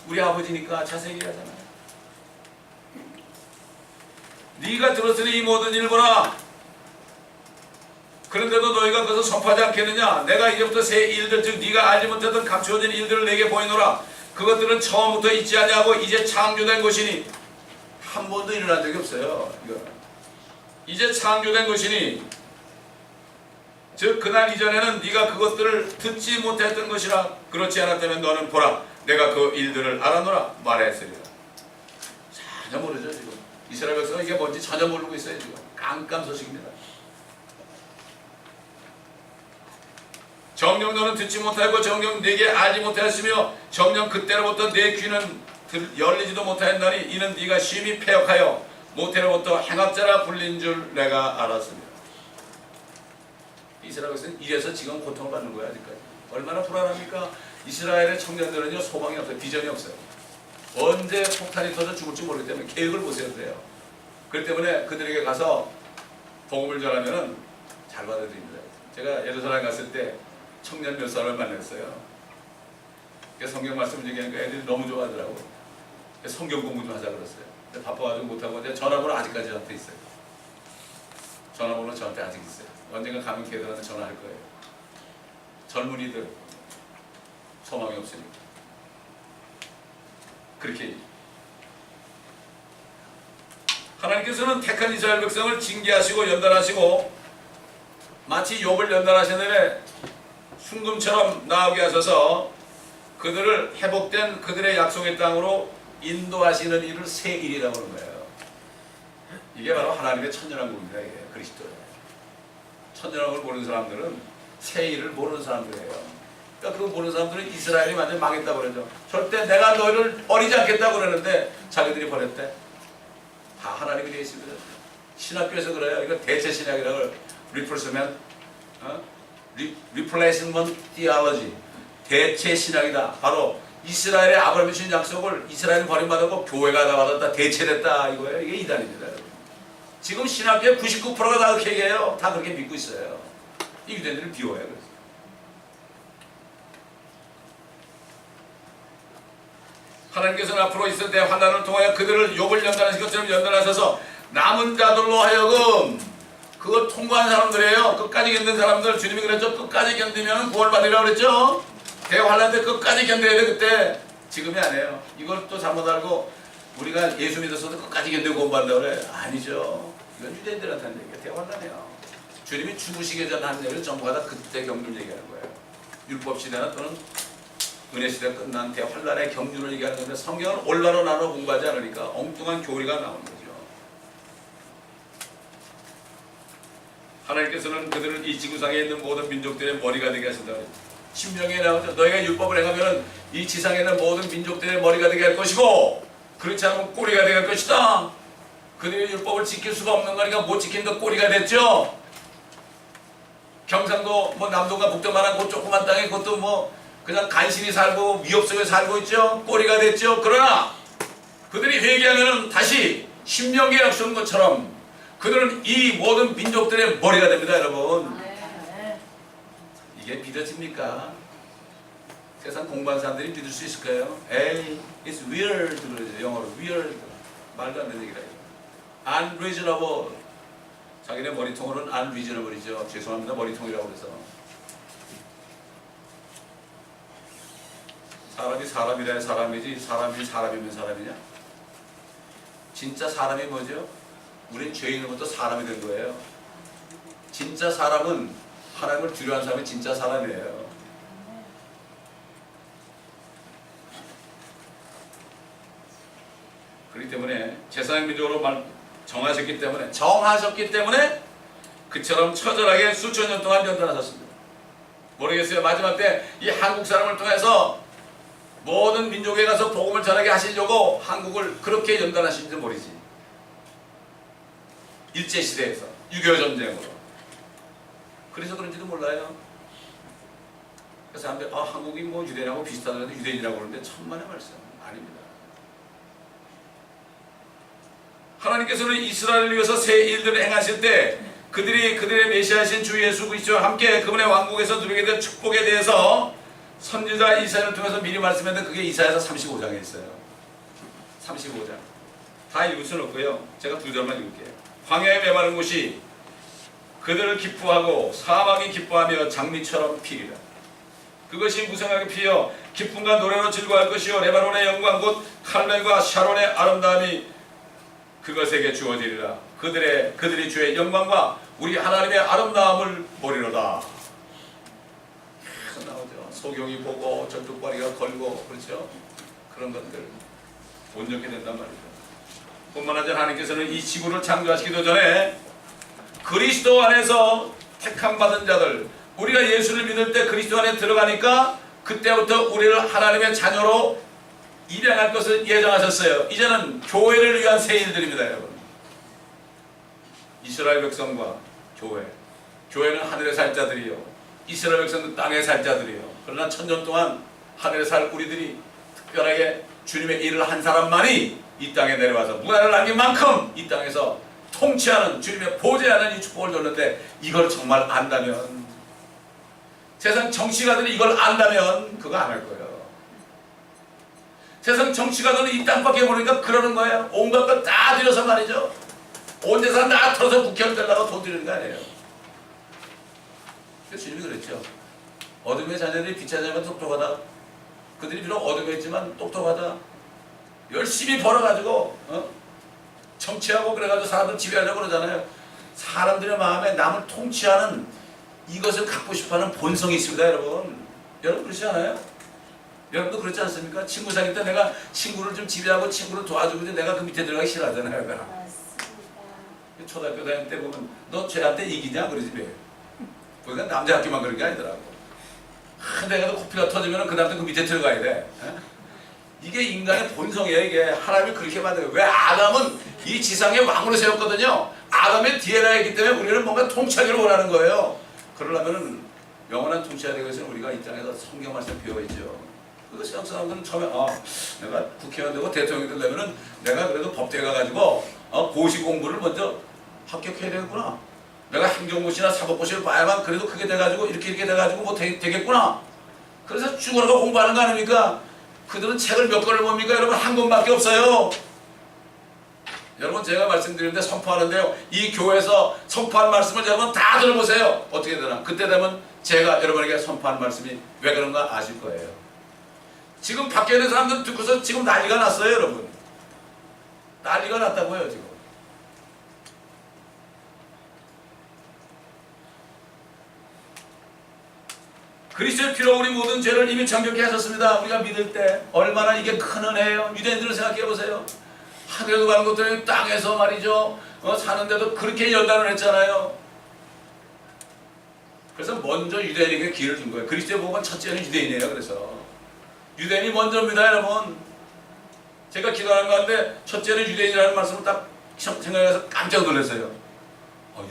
우리 아버지니까 자세히 얘기하잖아요. 네가 들었으니 이 모든 일 보라. 그런데도 너희가 그것을 선포하지 않겠느냐? 내가 이제부터 새 일들 즉 네가 알지 못했던 감추어진 일들을 내게 보이노라. 그것들은 처음부터 있지 아니하고 이제 창조된 것이니. 한 번도 일어난 적이 없어요. 이거. 이제 창조된 것이니 즉 그날 이전에는 네가 그것들을 듣지 못했던 것이라. 그렇지 않았다면 너는 보라 내가 그 일들을 알아노라 말했으리라. 전혀 모르죠. 지금 이스라엘 백성은 이게 뭔지 전혀 모르고 있어요. 지금 깜깜소식입니다. 정녕 너는 듣지 못하고 정녕 네게 알지 못하였으며 정녕 그때로부터 내 귀는 열리지도 못하였나니 이는 네가 심히 패역하여 모태로부터 행악자라 불린 줄 내가 알았습니다. 이스라엘 백성은 이래서 지금 고통을 받는 거야. 아직까지. 얼마나 불안합니까? 이스라엘의 청년들은요 소망이 없어요. 비전이 없어요. 언제 폭탄이 터져 죽을지 모르기 때문에 계획을 못 세워도 돼요. 그렇기 때문에 그들에게 가서 복음을 전하면 잘 받아들입니다. 제가 예루살렘 갔을 때 청년 몇 사람을 만났어요. 성경 말씀 얘기하니까 애들이 너무 좋아하더라고. 성경 공부 좀 하자 그랬어요. 근데 바빠가지고 못하고 이제 전화번호 아직까지 저한테 있어요. 전화번호 저한테 아직 있어요. 언젠가 가면 걔들한테 전화할 거예요. 젊은이들 소망이 없으니까. 그렇게 하나님께서는 택한 이스라엘 백성을 징계하시고 연단하시고 마치 욥을 연단하셨는데 순금처럼 나오게 하셔서 그들을 회복된 그들의 약속의 땅으로 인도하시는 일을 새 일이라고 하는 거예요. 이게 바로 하나님의 천연왕국입니다. 이게 그리스도예요. 천연왕국을 모르는 사람들은 새 일을 모르는 사람들이에요. 그러니까 그거 모르는 사람들은 이스라엘이 완전 망했다고 그러죠. 절대 내가 너희를 버리지 않겠다고 그러는데 자기들이 버렸대. 다 하나님이 되어 있습니다. 신학교에서 그래요. 이거 대체 신학이라고 replacement theology. 대체 신학이다. 바로 이스라엘의 아브라함이 주신 약속을 이스라엘은 버림받았고 교회가 다 받았다. 대체됐다. 이거예요. 이게 이단입니다. 지금 신학교의 99%가 다 그렇게 얘기해요. 다 그렇게 믿고 있어요. 이 유대인들을 비워요. 그래서. 하나님께서는 앞으로 있을 때 환난을 통하여 그들을 욥을 연단하신 것처럼 연단하셔서 남은 자들로 하여금 그걸 통과한 사람들이에요. 끝까지 견딘 사람들. 주님이 그랬죠. 끝까지 견디면 구원받으라고 그랬죠. 대환란 때 끝까지 견뎌야 돼. 그때. 지금이 아니에요. 이걸 또 잘못 알고 우리가 예수 믿었어도 끝까지 견디고 구원받는다고 그래. 아니죠. 이건 유대인들한테 하는 얘기야. 대환란이에요. 주님이 죽으시기 전 하는 얘기를 전부 다 그때 경륜을 얘기하는 거예요. 율법시대나 또는 은혜시대가 끝난 대환란의 경륜을 얘기하는 건데 성경을 올바로 나눠 공부하지 않으니까 엉뚱한 교리가 나오는 거죠. 하나님께서는 그들을 이 지구상에 있는 모든 민족들의 머리가 되게 하신다. 신명기에 나오죠. 너희가 율법을 행하면 이 지상에 있는 모든 민족들의 머리가 되게 할 것이고 그렇지 않으면 꼬리가 되게 할 것이다. 그들이 율법을 지킬 수가 없는 거니까 못 지킨다 꼬리가 됐죠. 경상도 뭐 남도가 북도만한 그 조그만 땅에 그것도 뭐 그냥 간신히 살고 위협 속에 살고 있죠. 꼬리가 됐죠. 그러나 그들이 회개하면 다시 신명기에 약속한 것처럼 그들은 이 모든 민족들의 머리가 됩니다. 여러분. 이게 믿어집니까? 세상 공부한 사람들이 믿을 수 있을까요? 에이, it's weird 그러죠. 영어로 weird. 말도 안 되는 얘기라. unreasonable. 자기네 머리통으로는 unreasonable이죠. 죄송합니다. 머리통이라고 그래서. 사람이 사람이라 사람이지 사람이 사람이면 사람이냐? 진짜 사람이 뭐죠? 우린 죄인으로부터 사람이 된 거예요. 진짜 사람은 하나님을 두려워하는 사람이 진짜 사람이에요. 그렇기 때문에 제사장 민족으로 정하셨기 때문에 그처럼 처절하게 수천 년 동안 연단하셨습니다. 모르겠어요. 마지막 때 이 한국 사람을 통해서 모든 민족에 가서 복음을 전하게 하시려고 한국을 그렇게 연단하신지 모르지. 일제시대에서 6.25 전쟁으로. 그래서 그런지도 몰라요. 그래서 사람들이 한국이 뭐 유대인하고 비슷하다고 유대인이라고 그러는데 천만의 말씀 아닙니다. 하나님께서는 이스라엘을 위해서 새 일들을 행하실 때 그들의 메시아이신 주 예수 그리스도와 함께 그분의 왕국에서 누리게 될 축복에 대해서 선지자 이사야를 통해서 미리 말씀했는데 그게 이사야서 35장에 있어요. 35장. 다 읽을 수는 없고요. 제가 2절만 읽을게요. 광야에 메마른 곳이 그들을 기뻐하고 사막이 기뻐하며 장미처럼 피리라. 그것이 무성하게 피어 기쁨과 노래로 즐거워할 것이요 레바논의 영광 곧 칼멜과 샤론의 아름다움이 그것에게 주어지리라. 그들이 주의 영광과 우리 하나님의 아름다움을 보리로다. 나오죠. 소경이 보고 절뚝발이가 걸고 그렇죠. 그런 것들 온전히 된단 말이죠. 뿐만 아니라 하나님께서는 이 지구를 창조하시기도 전에 그리스도 안에서 택함 받은 자들, 우리가 예수를 믿을 때 그리스도 안에 들어가니까 그때부터 우리를 하나님의 자녀로 입양할 것을 예정하셨어요. 이제는 교회를 위한 새 일들입니다, 여러분. 이스라엘 백성과 교회는 하늘에 살 자들이요, 이스라엘 백성은 땅에 살 자들이요. 그러나 천년 동안 하늘에 살 우리들이 특별하게 주님의 일을 한 사람만이 이 땅에 내려와서 문화를 남긴 만큼 이 땅에서 통치하는 주님의 보좌하는 이 축복을 줬는데, 이걸 정말 안다면, 세상 정치가들이 이걸 안다면 그거 안 할 거예요. 세상 정치가들은 이 땅밖에 모르니까 그러는 거예요. 온갖 것 다 들여서 말이죠. 온 재산 다 털어서 국회의원 되려고 돈 들이는 거 아니에요. 그래서 주님이 그랬죠. 어둠의 자녀들이 빛의 자녀가 똑똑하다. 그들이 비록 어둠에 있지만 똑똑하다. 열심히 벌어가지고 정치하고 그래가지고 사람들 지배하려고 그러잖아요. 사람들의 마음에 남을 통치하는 이것을 갖고 싶어하는 본성이 있습니다, 여러분. 여러분 그렇지 않아요? 여러분도 그렇지 않습니까? 친구 사귈 때 내가 친구를 좀 지배하고 친구를 도와주고 내가 그 밑에 들어가기 싫어하잖아요. 맞습니다. 초등학교 다닐 때 보면 너 쟤한테 이기냐 그러지 왜? 그러니까 남자 학교만 그런 게 아니더라고. 내가 코피가 터지면 그 다음에 그 밑에 들어가야 돼. 이게 인간의 본성이에요. 이게 하나님이 그렇게 만든 거예요. 왜? 아담은 이 지상의 왕으로 세웠거든요. 아담의 DNA이기 때문에 우리는 뭔가 통치하기를 원하는 거예요. 그러려면 영원한 통치가 되기 위해서는 우리가 이 땅에서 성경 말씀 배워야죠. 그거 세상 사람들은 처음에 내가 국회의원 되고 대통령이 되려면 내가 그래도 법대에 가가지고 고시 공부를 먼저 합격해야 되겠구나. 내가 행정고시나 사법고시를 봐야만 그래도 그게 돼가지고 이렇게 돼가지고 뭐 되겠구나. 그래서 죽어라고 공부하는 거 아닙니까? 그들은 책을 몇 권을 봅니까? 여러분 한 권밖에 없어요. 여러분 제가 말씀드리는데 선포하는데요, 이 교회에서 선포한 말씀을 여러분 다 들어보세요. 어떻게 되나? 그때 되면 제가 여러분에게 선포한 말씀이 왜 그런가 아실 거예요. 지금 밖에 있는 사람들 듣고서 지금 난리가 났어요, 여러분. 난리가 났다고요, 지금. 그리스도의 피로 우리 모든 죄를 이미 정결케 하셨습니다. 우리가 믿을 때 얼마나 이게 큰 은혜예요. 유대인들을 생각해 보세요. 하늘에도 가는 것도 땅에서 말이죠. 사는데도 그렇게 연단을 했잖아요. 그래서 먼저 유대인에게 기회를 준 거예요. 그리스도의 복음은 첫째는 유대인이에요. 그래서 유대인이 먼저입니다, 여러분. 제가 기도하는 가운데 첫째는 유대인이라는 말씀을 딱 생각해서 깜짝 놀랐어요.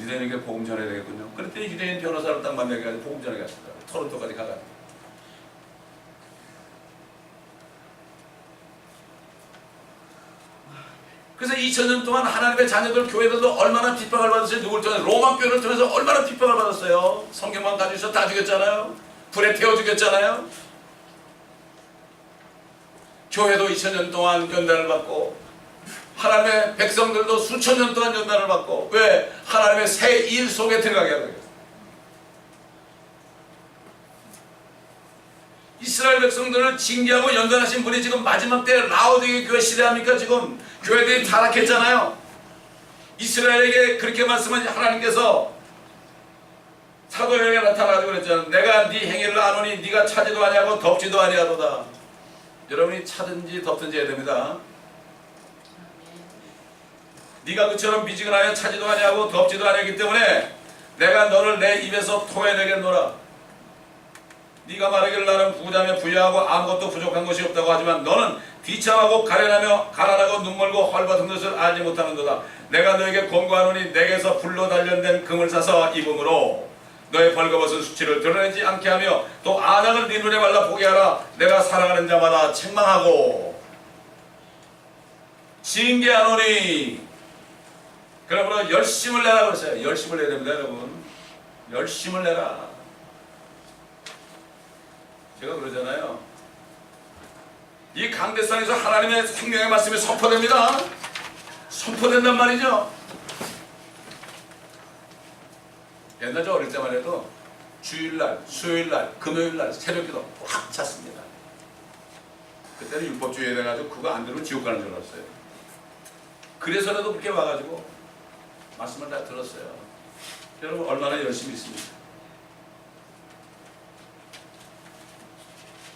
유대인에게 복음 전해야 되겠군요. 그랬더니 유대인 변호사를 딱 만나게 해서 복음 전하게 하시더라고요. 토론토까지 가가지고. 그래서 2000년 동안 하나님의 자녀들 교회들도 얼마나 핍박을 받았어요. 누굴 통해서? 로마 교회를 통해서 얼마나 핍박을 받았어요. 성경만 가지고 있어 다 죽였잖아요. 불에 태워 죽였잖아요. 교회도 2000년 동안 연단을 받고 하나님의 백성들도 수천 년 동안 연단을 받고, 왜? 하나님의 새 일 속에 들어가게 하려고 했어요. 이 이스라엘 백성들을 징계하고 연단하신 분이 지금 마지막 때 라오디게 교회 시대 아닙니까? 지금 교회들이 타락했잖아요. 이스라엘에게 그렇게 말씀하신 하나님께서 사도에게 나타나가지고 그랬잖아요. 내가 네 행위를 아노니 네가 차지도 아니하고 덮지도 아니하도다. 여러분이 차든지 덮든지 해야 됩니다. 네가 그처럼 미지근하여 차지도 아니하고 덮지도 아니하기 때문에 내가 너를 내 입에서 토해내겠노라. 네가 말하기를 나는 부자며 부유하고 아무것도 부족한 것이 없다고 하지만 너는 비참하고 가련하며 가난하고 눈멀고 헐벗은 것을 알지 못하는도다. 내가 너에게 권고하노니 내게서 불로 단련된 금을 사서 입음으로 너의 벌거벗은 수치를 드러내지 않게 하며 또 안악을 네 눈에 발라 보게 하라. 내가 사랑하는 자마다 책망하고 징계하노니. 그러므로 열심을 내라 그랬어요. 열심을 내야 됩니다, 여러분. 열심을 내라. 제가 그러잖아요. 이 강대상에서 하나님의 생명의 말씀이 선포됩니다. 선포된단 말이죠. 옛날 저 어릴 때만 해도 주일날, 수요일날, 금요일날 새벽기도 꽉 찼습니다. 그때는 율법주의에 돼가지고 그거 안 들으면 지옥 가는 줄 알았어요. 그래서라도 그렇게 와가지고 말씀을 다 들었어요. 여러분 얼마나 열심히 있습니까?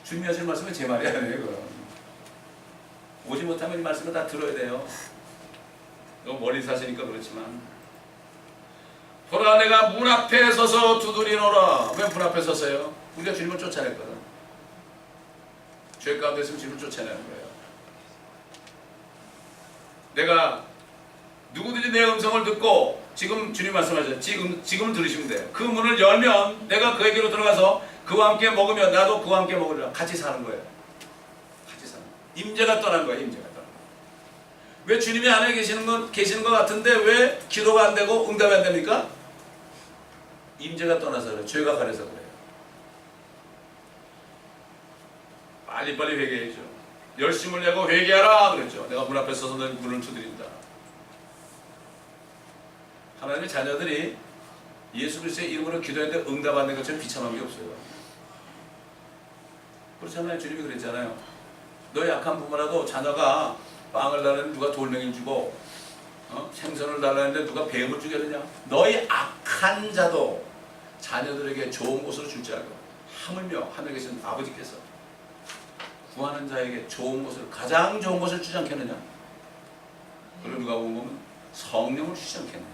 주님이 하신 말씀은 제 말이 아니에요. 그럼 오지 못하면 이 말씀을 다 들어야 돼요. 너무 멀리 사시니까 그렇지만 보라 내가 문 앞에 서서 두드리노라. 왜 문 앞에 서서요? 우리가 주님을 쫓아냈거든. 죄 가운데 있으면 주님을 쫓아내는 거예요. 내가 누구든지 내 음성을 듣고 지금 주님 말씀하셨죠. 지금 들으시면 돼요. 그 문을 열면 내가 그에게로 들어가서 그와 함께 먹으면 나도 그와 함께 먹으리라. 같이 사는 거예요. 같이 사는 거예요. 임재가 떠난 거예요. 임재가 떠난 거예요. 왜 주님이 안에 계시는 것 같은데 왜 기도가 안 되고 응답이 안 됩니까? 임재가 떠나서 그래요. 죄가 가려서 그래요. 빨리빨리 회개해야죠. 열심을 내고 회개하라 그랬죠. 내가 문 앞에 서서 너희 문을 두드린다. 하나님의 자녀들이 예수 그리스도의 이름으로 기도했는데 응답 안 된 것처럼 비참한 게 없어요. 그렇잖아요. 주님이 그랬잖아요. 너 약한 부모라도 자녀가 빵을 달라는데 누가 돌멩이를 주고 생선을 달라는데 누가 뱀을 주겠느냐. 너희 악한 자도 자녀들에게 좋은 것을 줄 줄 알고 하물며 하늘에 계신 아버지께서 구하는 자에게 좋은 것을 가장 좋은 것을 주지 않겠느냐. 그리고 누가 보면 성령을 주지 않겠느냐.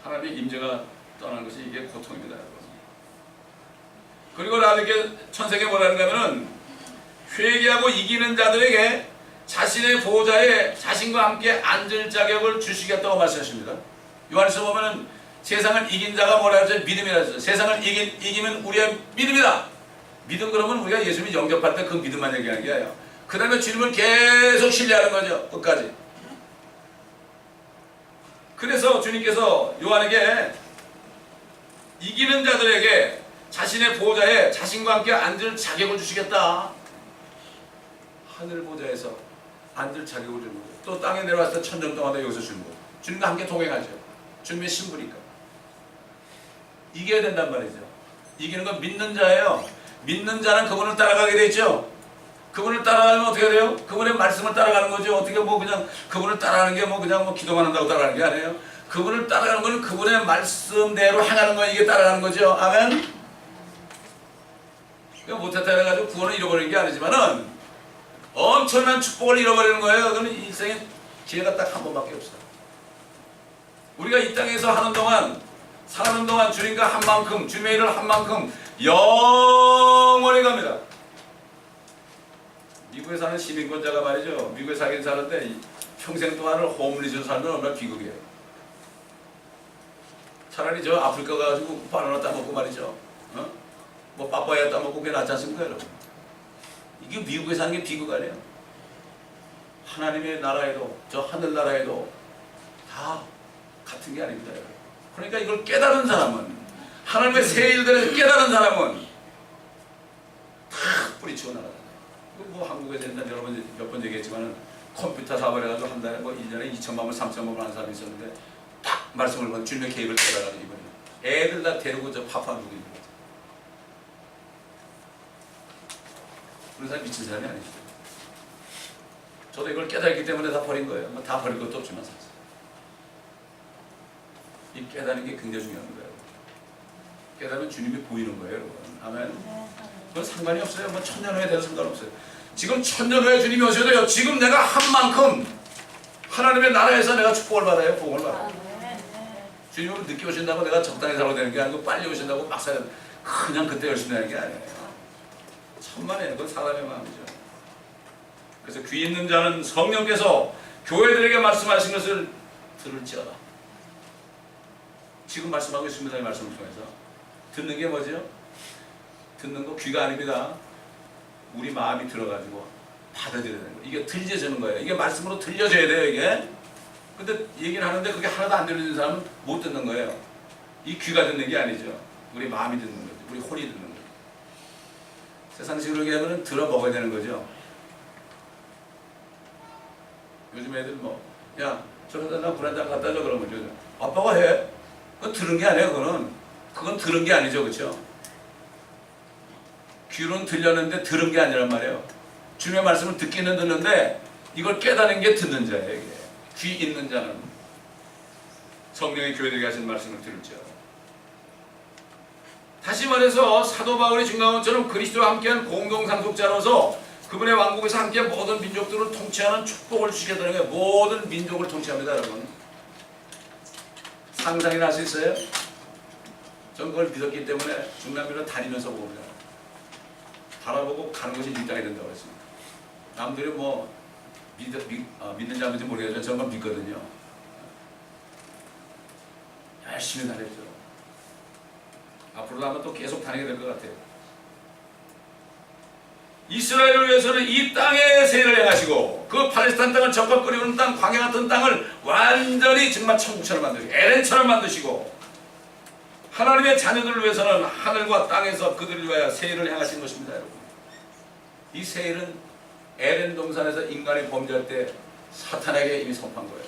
하나님의 임재가 떠난 것이 이게 고통입니다. 그리고 나에게 천세계 뭐라는가 하면은 회개하고 이기는 자들에게 자신의 보호자에 자신과 함께 앉을 자격을 주시겠다고 말씀하십니다. 요한에서 보면은 세상을 이긴 자가 뭐라 하죠? 믿음이라 하죠. 세상을 이기면 우리의 믿음이다. 믿음 그러면 우리가 예수님을 영접할 때 그 믿음만 얘기하는 게 아니에요. 그 다음에 주님을 계속 신뢰하는 거죠. 끝까지. 그래서 주님께서 요한에게 이기는 자들에게 자신의 보호자에 자신과 함께 앉을 자격을 주시겠다. 하늘 보좌에서 앉을 자격을 주는 거죠. 또 땅에 내려왔을 때 천년 동안 여기서 주는 거죠. 주님과 함께 동행하죠. 주님의 신부니까. 이겨야 된단 말이죠. 이기는 건 믿는 자예요. 믿는 자는 그분을 따라가게 돼 있죠. 그분을 따라가면 어떻게 돼요? 그분의 말씀을 따라가는 거죠. 어떻게 뭐 그냥 그분을 따라가는 게 뭐 그냥 뭐 기도만 한다고 따라가는 게 아니에요. 그분을 따라가는 건 그분의 말씀대로 행하는 거 이게 따라가는 거죠. 아멘. 못했다 해가지고 구원을 잃어버리는 게 아니지만은 엄청난 축복을 잃어버리는 거예요. 그러면 인생에 기회가 딱 한 번밖에 없어요. 우리가 이 땅에서 하는 동안 사는 동안 주님과 한 만큼 주님의 일을 한 만큼 영원히 갑니다. 미국에 사는 시민권자가 말이죠. 미국에 살긴 사는데 평생 동안을 홈리스로 살면 얼마나 비극이에요. 차라리 저 아프리카 가가지고 바나나 따먹고 말이죠. 뭐 빠빠야 따먹고 그게 낫지 않습니까, 여러분? 이게 미국에 사는 게 비극 아니에요. 하나님의 나라에도 저 하늘나라에도 다 같은 게 아닙니다, 여러분. 그러니까 이걸 깨달은 사람은 하나님의 새 일들을 깨달은 사람은 다 뿌리치고 나가잖아요. 뭐 한국에서 옛날 여러분 몇 번 얘기했지만은 컴퓨터 사업을 해가지고 한 달에 뭐 1년에 2천만 원, 3천만 원 하는 사람이 있었는데 딱 말씀을 보면 주님의 계획을 깨달아가지고 이번에 애들 다 데리고 저 파푸아 누구 있는 거죠. 그런 사람이 미친 사람이 아니죠. 저도 이걸 깨달았기 때문에 다 버린 거예요. 뭐 다 버릴 것도 없지만 사실. 이 깨닫는 게 굉장히 중요한 거예요. 깨달으면 주님이 보이는 거예요, 여러분. 아멘. 그건 상관이 없어요. 뭐 천년 후에 돼도 상관없어요. 지금 천년 후에 주님이 오셔도 돼요. 지금 내가 한 만큼 하나님의 나라에서 내가 축복을 받아요. 복을 받아요. 주님은 늦게 오신다고 내가 적당히 살아야 되는 게 아니고 빨리 오신다고 막 살아야 그냥 그때 열심히 하는 게 아니에요. 천만에요. 그건 사람의 마음이죠. 그래서 귀 있는 자는 성령께서 교회들에게 말씀하신 것을 들을지어다. 지금 말씀하고 있습니다. 이 말씀을 통해서. 듣는 게 뭐죠? 듣는 거 귀가 아닙니다. 우리 마음이 들어가지고 받아들여야 되는 거예요. 이게 들려지는 거예요. 이게 말씀으로 들려져야 돼요. 이게. 근데 얘기를 하는데 그게 하나도 안 들리는 사람은 못 듣는 거예요. 이 귀가 듣는 게 아니죠. 우리 마음이 듣는 거죠. 우리 혼이 듣는 거죠. 세상식으로 얘기하면 들어 먹어야 되는 거죠. 요즘 애들 뭐, 야, 저러다 나 물 한 잔 갖다 줘. 그러면 죠 아빠가 해. 그건 들은 게 아니에요. 그건 들은 게 아니죠. 그렇죠? 귀로는 들렸는데 들은 게 아니란 말이에요. 주님의 말씀을 듣기는 듣는데 이걸 깨닫는 게 듣는 자예요. 이게. 귀 있는 자는 성령의 교회들에게 하신 말씀을 들을지어다. 다시 말해서 사도 바울이 증거한 것처럼 그리스도와 함께한 공동상속자로서 그분의 왕국에서 함께 모든 민족들을 통치하는 축복을 주시겠다는 거예요. 모든 민족을 통치합니다. 여러분. 상상이 날 수 있어요? 전 그걸 믿었기 때문에 중남미로 다니면서 봅니다. 바라보고 가는 것이 이 땅이 된다고 했습니다. 남들이 뭐 믿는지 안 믿는지 모르겠지만 저는 믿거든요. 열심히 다녔죠. 앞으로도 아마 또 계속 다니게 될 것 같아요. 이스라엘을 위해서는 이 땅에 세를 행하시고 그 팔레스타인 땅을 적합거리는 땅, 광야 같은 땅을 완전히 정말 천국처럼 만드시고 에덴처럼 만드시고 하나님의 자녀들을 위해서는 하늘과 땅에서 그들을 위하여 세일을 행하신 것입니다. 여러분. 이 세일은 에덴 동산에서 인간이 범죄할 때 사탄에게 이미 선포한 거예요.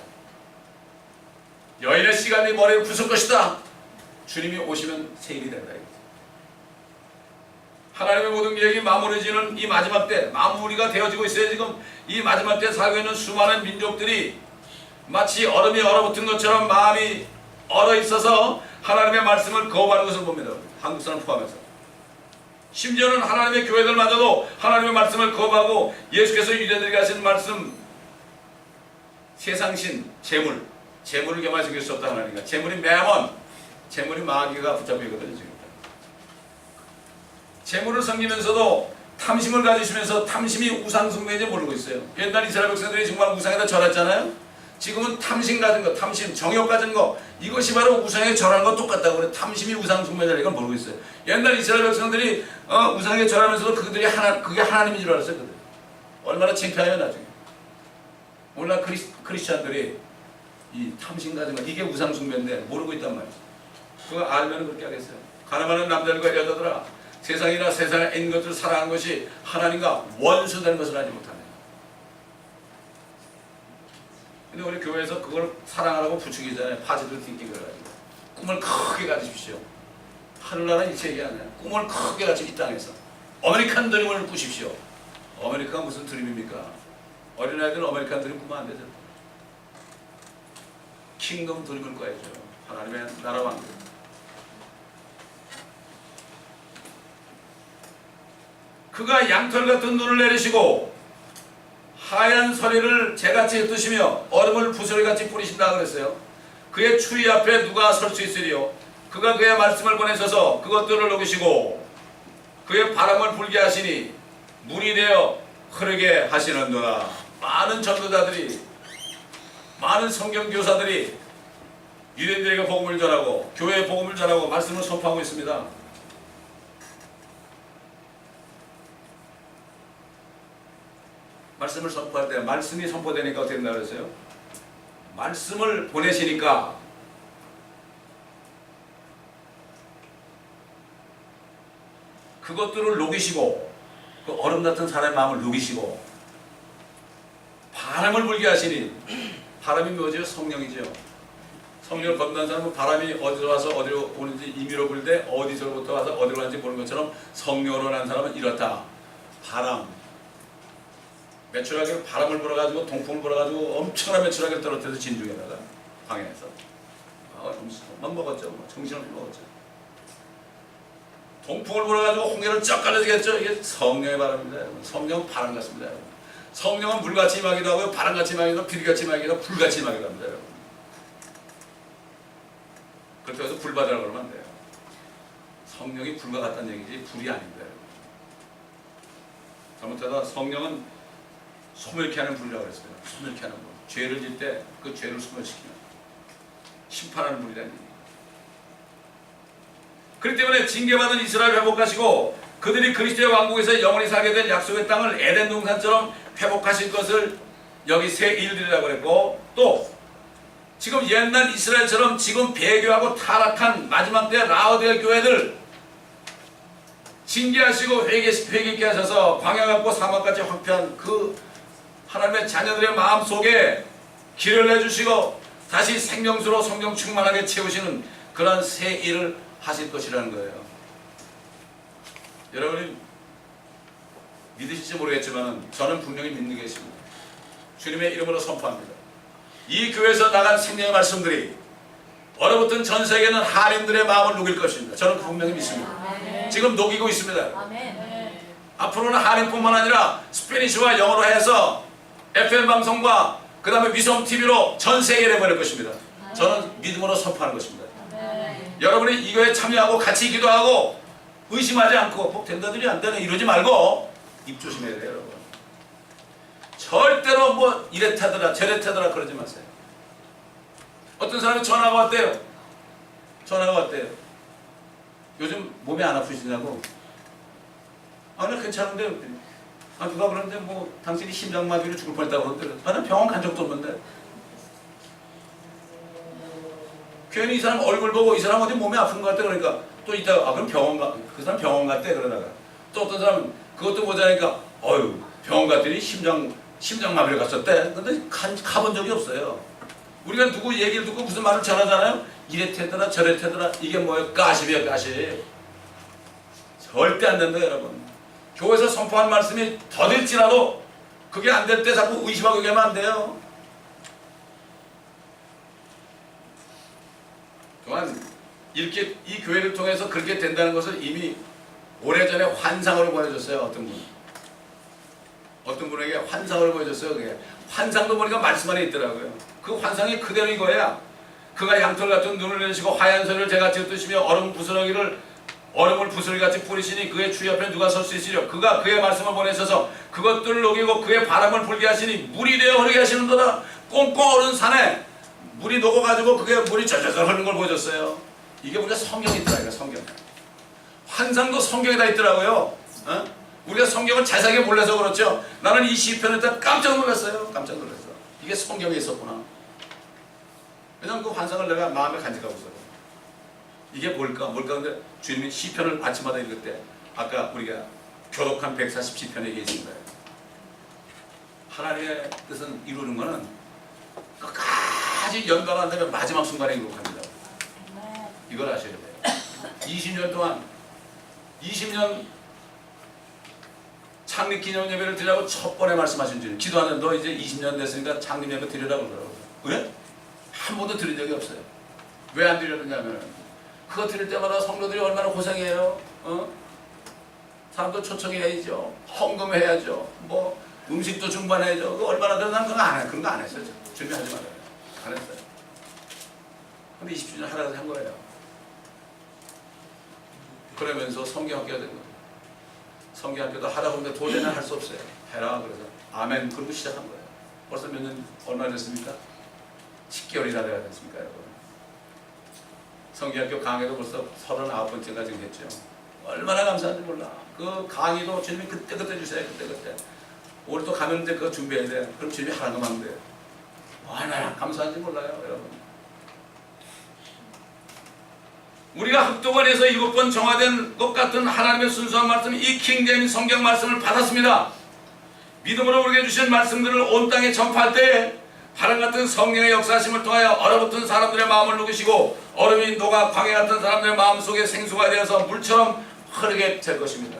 여인의 시간이 머리를 부술 것이다. 주님이 오시면 세일이 된다. 하나님의 모든 계획이 마무리지는 이 마지막 때 마무리가 되어지고 있어요. 지금 이 마지막 때 살고 있는 수많은 민족들이 마치 얼음이 얼어붙은 것처럼 마음이 얼어 있어서 하나님의 말씀을 거부하는 것을 봅니다. 한국 사람 포함해서. 심지어는 하나님의 교회들마저도 하나님의 말씀을 거부하고 예수께서 유대인들에게 하신 말씀 세상신, 재물을 겸하여 즐길 수 없다 하나니까 재물이 매번 재물이 마귀가 붙잡고 있거든요. 지금. 재물을 섬기면서도 탐심을 가지시면서 탐심이 우상숭배인지 모르고 있어요. 옛날 이스라엘 백성들이 정말 우상에다 절했잖아요. 지금은 탐심 가진 거, 탐심, 정욕 가진 거 이것이 바로 우상에 절하는 거 똑같다고 그래. 탐심이 우상숭배다 이걸 모르고 있어요. 옛날 이스라엘 백성들이 우상에 절하면서도 그게 하나님인 줄 알았어요. 그들. 얼마나 창피해요 나중에. 오늘날 크리스찬들이 이 탐심 가진 거 이게 우상숭배인데 모르고 있단 말이죠. 그거 알면 그렇게 하겠어요. 가늠하는 남자들과 여자들아 세상이나 세상에 있는 것들을 사랑하는 것이 하나님과 원수되는 것을 알지 못하네. 근데 우리 교회에서 그걸 사랑하라고 부추기잖아요. 파지들 띵띵 그래가지고 꿈을 크게 가지십시오. 하늘나라는 이체 얘기 아니에요. 꿈을 크게 가지고 이 땅에서 아메리칸 드림을 꾸십시오. 아메리카가 무슨 드림입니까? 어린아이들은 아메리칸 드림 꾸면 안 되죠. 킹덤 드림을 꿔야죠. 하나님의 나라 왕국. 그가 양털 같은 눈을 내리시고 하얀 서리를 재같이 흩으시며 얼음을 부스러기같이 뿌리신다 그랬어요. 그의 추위 앞에 누가 설 수 있으리요. 그가 그의 말씀을 보내셔서 그것들을 녹이시고 그의 바람을 불게 하시니 물이 되어 흐르게 하시는도다. 많은 전도자들이 많은 성경교사들이 유대인들에게 복음을 전하고 교회에 복음을 전하고 말씀을 선포하고 있습니다. 말씀을 선포할 때 말씀이 선포되니까 어떻게 된다고 그랬어요? 말씀을 보내시니까 그것들을 녹이시고 그 얼음 같은 사람의 마음을 녹이시고 바람을 불게 하시니 바람이 뭐죠? 성령이죠. 성령을 건너는 사람은 바람이 어디서 와서 어디로 오는지 임의로 불 때 어디서부터 와서 어디로 가는지 모르는 것처럼 성령으로 난 사람은 이렇다. 바람, 메추라기를 바람을 불어가지고 동풍을 불어가지고 엄청난 메추라기를 떨어뜨려서 진중에다가 광야에서 만 먹었죠. 정신을 먹었죠. 동풍을 불어가지고 홍해를 쫙 갈라지겠죠. 이게 성령의 바람입니다. 성령은 바람 같습니다. 성령은 물같이 임하기도 하고요, 바람같이 임하기도 하고, 비리같이 임하기도 하고, 불같이 임하기도 합니다. 그렇다고 해서 불바다라고 그러면 안 돼요. 성령이 불과 같다는 얘기지 불이 아닙니다. 잘못하다 성령은 소멸케 하는 불이라고 그랬어요. 소멸케 하는 불. 죄를 질 때 그 죄를 소멸시키는 심판하는 불이라는 얘기예요. 그렇기 때문에 징계받은 이스라엘을 회복하시고 그들이 그리스도의 왕국에서 영원히 살게 된 약속의 땅을 에덴 동산처럼 회복하실 것을 여기 새 일들이라고 그랬고, 또 지금 옛날 이스라엘처럼 지금 배교하고 타락한 마지막 때 라오디아 교회들 징계하시고 회개케 하셔서 광야 같고 사막같이 황폐한 그 하나님의 자녀들의 마음속에 길을 내주시고 다시 생명수로 성령 충만하게 채우시는 그런 새 일을 하실 것이라는 거예요. 여러분이 믿으실지 모르겠지만 저는 분명히 믿는 게 있습니다. 주님의 이름으로 선포합니다. 이 교회에서 나간 생명의 말씀들이 얼어붙은 전 세계는 한인들의 마음을 녹일 것입니다. 저는 분명히 믿습니다. 지금 녹이고 있습니다. 앞으로는 한인뿐만 아니라 스페니쉬와 영어로 해서 FM 방송과 그 다음에 위성 TV로 전 세계에 내보낼 것입니다. 저는 믿음으로 선포하는 것입니다. 여러분이 이 교회에 참여하고 같이 기도하고 의심하지 않고 꼭 된다더니 안 되네 이러지 말고 입 조심해야 돼요. 여러분. 절대로 뭐 이랬다더라 저랬다더라 그러지 마세요. 어떤 사람이 전화가 왔대요. 전화가 왔대요. 요즘 몸이 안 아프시냐고. 아, 나 괜찮은데. 아, 누가 그러는데 뭐 당신이 심장마비로 죽을 뻔했다고 그러는데. 아, 난 병원 간 적도 없는데. 괜히 이 사람 얼굴 보고 이 사람 어디 몸이 아픈 것 같다 그러니까 또 이따가 아 그럼 병원 가. 그 사람 병원 갔대 그러다가 또 어떤 사람은 그것도 모자라니까 어휴 병원 갔더니 심장마비를 갔었대. 근데 가본 적이 없어요. 우리가 누구 얘기를 듣고 무슨 말을 전하잖아요. 이랬대더라 저랬대더라. 이게 뭐예요? 가십이에요 가십. 절대 안 된다 여러분. 교회에서 선포한 말씀이 더딜지라도 그게 안 될 때 자꾸 의심하고 얘기하면 안 돼요. 또한 이렇게 이 교회를 통해서 그렇게 된다는 것을 이미 오래전에 환상으로 보여줬어요. 어떤 분에게 환상을 보여줬어요. 그게 환상도 보니까 말씀 안에 있더라고요. 그 환상이 그대로 이거야. 그가 양털 같은 눈을 내시고 하얀 손을 제같이 뜨시며 얼음을 부스러기같이 뿌리시니 그의 주 옆에 누가 설 수 있으리요. 그가 그의 말씀을 보내셔서 그것들을 녹이고 그의 바람을 불게 하시니 물이 되어 흐르게 하시는도다. 꽁꽁 얼은 산에 물이 녹아가지고 그게 물이 절절절 흐르는 걸 보여줬어요. 이게 우리가 성경에 있더라고요. 성경. 환상도 성경에 다 있더라고요. 우리가 성경을 자세하게 몰라서 그렇죠. 나는 이 시편을 딱 깜짝 놀랐어요. 깜짝 놀랐어. 이게 성경에 있었구나. 왜냐면 그 환상을 내가 마음에 간직하고 있어요. 이게 뭘까? 근데 주님이 시편을 아침마다 읽을 때 아까 우리가 교독한 140시편에 얘기해 있는 거예요. 하나님의 뜻은 이루는 거는 끝까지 연단한 다음에 마지막 순간에 이룩합니다. 이걸 아셔야 돼요. 20년 동안 20년 창립기념 예배를 드리라고 첫 번에 말씀하신 주님. 기도하는 너 이제 20년 됐으니까 창립 예배 드리라고 그러더라고요. 왜? 한 번도 드린 적이 없어요. 왜 안 드렸느냐면 그거 드릴 때마다 성도들이 얼마나 고생해요. 사람도 초청해야죠. 헌금해야죠. 뭐 음식도 중반해야죠. 그거 얼마나 난 그런 거 안 했어요. 준비하지 말아요. 안 했어요. 근데 20주년 하라고 한 거예요. 그러면서 성경학교가 된 거예요. 성경학교도 하라고 하는데 도저히 할 수 없어요. 해라. 그래서 아멘. 그러고 시작한 거예요. 벌써 몇 년 얼마 됐습니까? 10개월이나 돼야 됐습니까 여러분. 성경학교 강의도 벌써 39번째가 지금 했죠. 얼마나 감사한지 몰라. 그 강의도 주님이 그때 주세요. 그때. 올해 또 가면 이제 그거 준비해야 돼. 그럼 주님이 하라고 하면 돼요. 얼마나 감사한지 몰라요 여러분. 우리가 흑도관에서 7번 정화된 것 같은 하나님의 순수한 말씀, 이 킹제임스 성경 말씀을 받았습니다. 믿음으로 우리에게 주신 말씀들을 온 땅에 전파할 때 바람 같은 성령의 역사심을 통하여 얼어붙은 사람들의 마음을 녹이시고 얼음이 녹아 광야 같은 사람들의 마음속에 생수가 되어서 물처럼 흐르게 될 것입니다.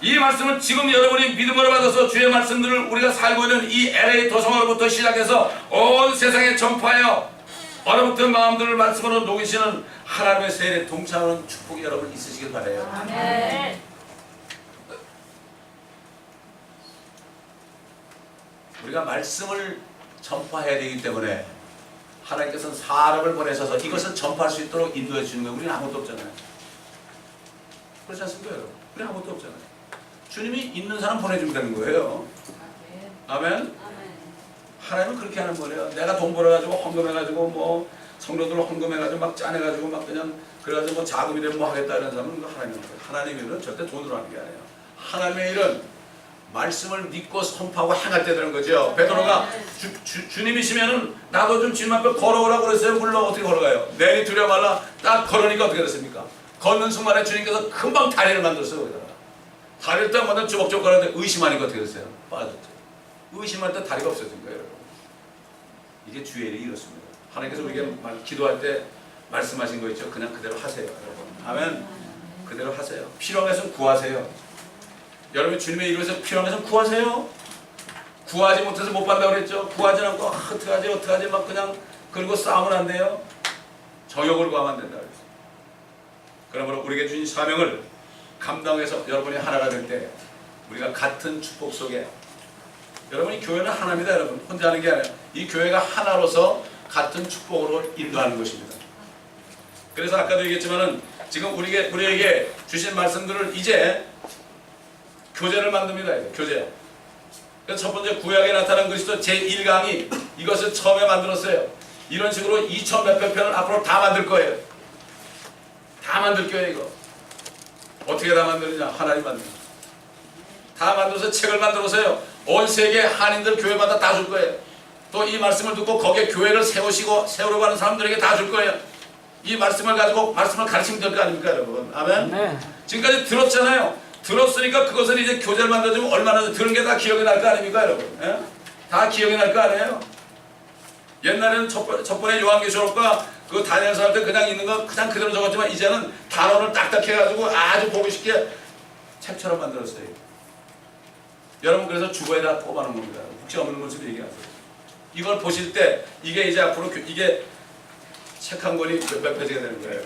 이 말씀은 지금 여러분이 믿음으로 받아서 주의 말씀들을 우리가 살고 있는 이 LA 도성으로부터 시작해서 온 세상에 전파하여 얼어붙은 마음들을 말씀으로 녹이시는 하나님의 세례에 동참하는 축복이 여러분 있으시길 바라요. 아멘. 우리가 말씀을 전파해야 되기 때문에 하나님께서는 사람을 보내셔서 이것을 전파할 수 있도록 인도해 주시는 거예요. 우리는 아무것도 없잖아요. 그렇지 않습니까 여러분? 우리는 아무것도 없잖아요. 주님이 있는 사람 보내주면 되는 거예요. 아멘? 하나님은 그렇게 하는 거예요. 내가 돈 벌어가지고 헌금해가지고 뭐 성도들 헌금해가지고 막 짜내가지고 막 그냥 그래가지고 뭐 자금이 되면 뭐 하겠다 이런 사람은 하나님은 하나님의 일은 절대 돈으로 하는 게 아니에요. 하나님의 일은 말씀을 믿고 선포하고 행할 때 되는 거죠. 베드로가 주님이시면은 나도 좀 주님 앞에 걸어오라고 그랬어요. 물론 어떻게 걸어가요? 내리 두려 말라 딱 걸으니까 어떻게 됐습니까? 걷는 순간에 주님께서 금방 다리를 만들었어요. 거기다가 다리를 딱 만들어 주먹주먹 걸었는데 의심하니까 어떻게 됐어요? 빠졌죠. 의심할 때 다리가 없어진 거예요. 여러분. 이게 주의 일이 이렇습니다. 하나님께서 우리에게 기도할 때 말씀하신 거 있죠. 그냥 그대로 하세요. 여러분. 아멘. 그대로 하세요. 필요한 것은 구하세요. 여러분 주님의 이름에서 필요한 것은 구하세요. 구하지 못해서 못 받는다고 그랬죠. 구하지 않고 어떡하지 막 그냥 그리고 싸우면 안 돼요. 정욕을 구하면 안 된다고 그랬어요. 그러므로 우리에게 주신 사명을 감당해서 여러분이 하나가 될 때 우리가 같은 축복 속에 여러분이 교회는 하나입니다. 여러분 혼자 하는 게 아니라 이 교회가 하나로서 같은 축복으로 인도하는 것입니다. 그래서 아까도 얘기했지만은 지금 우리에게 주신 말씀들을 이제 교재를 만듭니다. 교재. 그래서 첫 번째 구약에 나타난 그리스도 제1강이 이것을 처음에 만들었어요. 이런 식으로 2천 몇백 편을 앞으로 다 만들 거예요. 다 만들 거예요. 이거 어떻게 다 만드느냐? 하나님 만듭니다. 다 만들어서 책을 만들어서요. 온 세계 한인들 교회마다 다 줄 거예요. 또 이 말씀을 듣고 거기에 교회를 세우려고 하는 사람들에게 다 줄 거예요. 이 말씀을 가지고 말씀을 가르치면 될 거 아닙니까 여러분? 아멘? 네. 지금까지 들었잖아요. 들었으니까 그것을 이제 교재를 만들어주면 얼마나 들은 게 다 기억이 날 거 아닙니까 여러분? 예? 다 기억이 날 거 아니에요? 옛날에는 첫 번에 요한계시록과 그 다니엘서 할 때 그냥 있는 거 그냥 그대로 적었지만 이제는 단어를 딱딱 해가지고 아주 보기 쉽게 책처럼 만들었어요. 여러분 그래서 주보에다 뽑아놓은 겁니다. 혹시 없는 것을 얘기하세요. 이걸 보실 때 이게 이제 앞으로 이게 책 한 권이 몇백 페이지가 되는 거예요.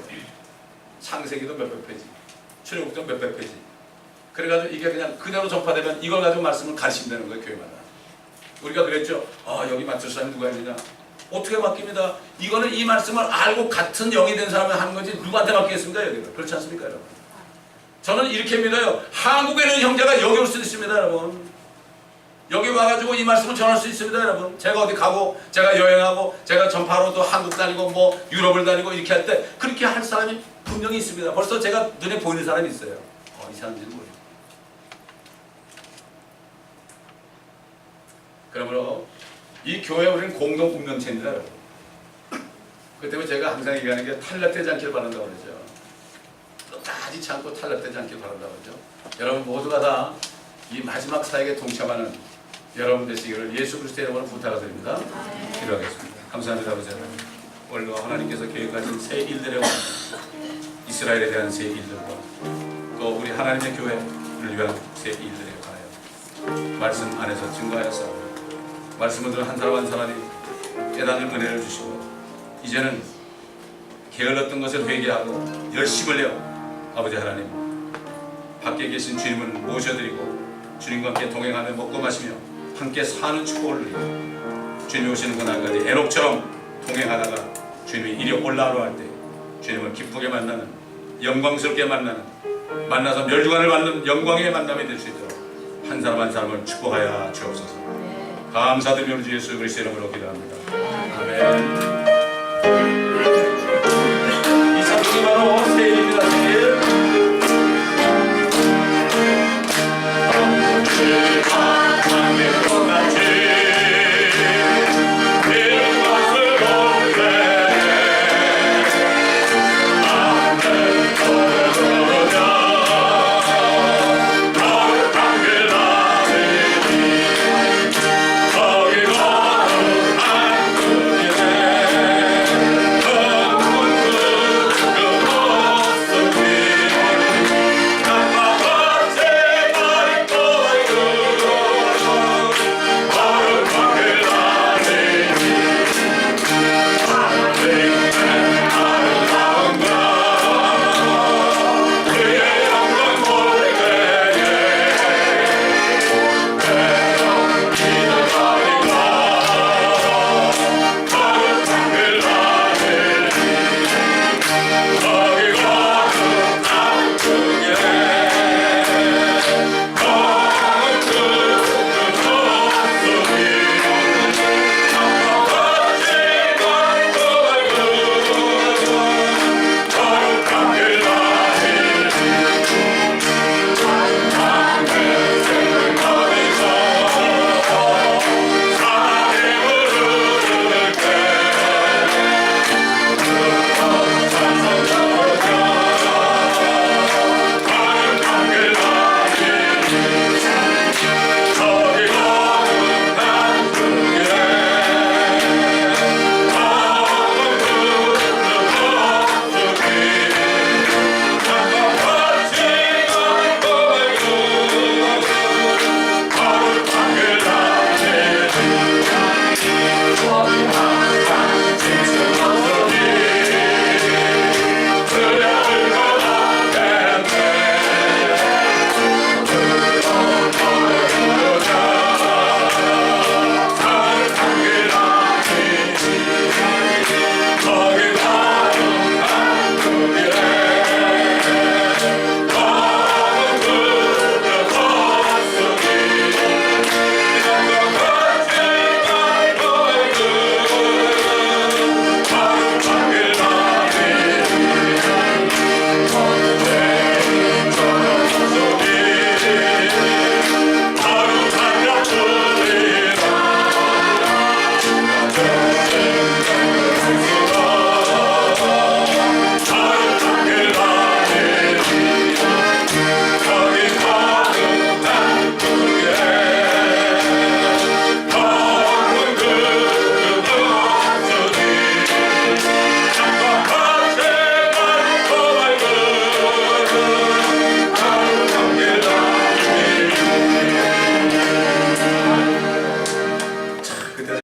창세기도 몇백 페이지, 출애굽도 몇백 페이지. 그래가지고 이게 그냥 그대로 전파되면 이걸 가지고 말씀을 가르치면 되는 거예요. 교회마다. 우리가 그랬죠. 여기 맡을 사람이 누가 있느냐. 어떻게 맡깁니다. 이거는 이 말씀을 알고 같은 영이 된 사람이 하는 거지 누구한테 맡기겠습니까 여기를. 그렇지 않습니까 여러분. 저는 이렇게 믿어요. 한국에는 형제가 여기 올 수 있습니다 여러분. 여기 와가지고 이 말씀을 전할 수 있습니다 여러분. 제가 어디 가고 제가 여행하고 제가 전파로도 한국 다니고 뭐 유럽을 다니고 이렇게 할 때 그렇게 할 사람이 분명히 있습니다. 벌써 제가 눈에 보이는 사람이 있어요. 이 사람들은 뭐예요. 그러므로 이 교회 우리는 공동 운명체입니다 여러분. 그 때문에 제가 항상 얘기하는 게 탈락되지 않길 바란다고 그러죠. 끝까지 참고 탈락되지 않길 바란다고 그러죠. 여러분 모두가 다 이 마지막 사역에 동참하는 여러분 되시기를 예수 그리스도의 이름으로 부탁드립니다. 기도하겠습니다. 감사합니다 아버지 하나님. 오늘도 하나님께서 계획하신 새 일들에 이스라엘에 대한 새 일들과 또 우리 하나님의 교회를 위한 새 일들에 관하여 말씀 안에서 증거하였사 말씀을 들은 한 사람 한 사람이 깨닫는 은혜를 주시고 이제는 게을렀던 것을 회개하고 열심을 내어 아버지 하나님 밖에 계신 주님을 모셔드리고 주님과 함께 동행하며 먹고 마시며 함께 사는 축복을 누리고 주님이 오시는 그날까지 에녹처럼 동행하다가 주님이 이리 올라오려 할 때 주님을 기쁘게 만나는 영광스럽게 만나서 멸류관을 받는 영광의 만남이 될 수 있도록 한 사람 한 사람을 축복하여 주옵소서. 감사드리며 주 예수 그리스도의 이름으로 기도합니다. 아멘. 이 찬송이 바로 세일입니다. 세일.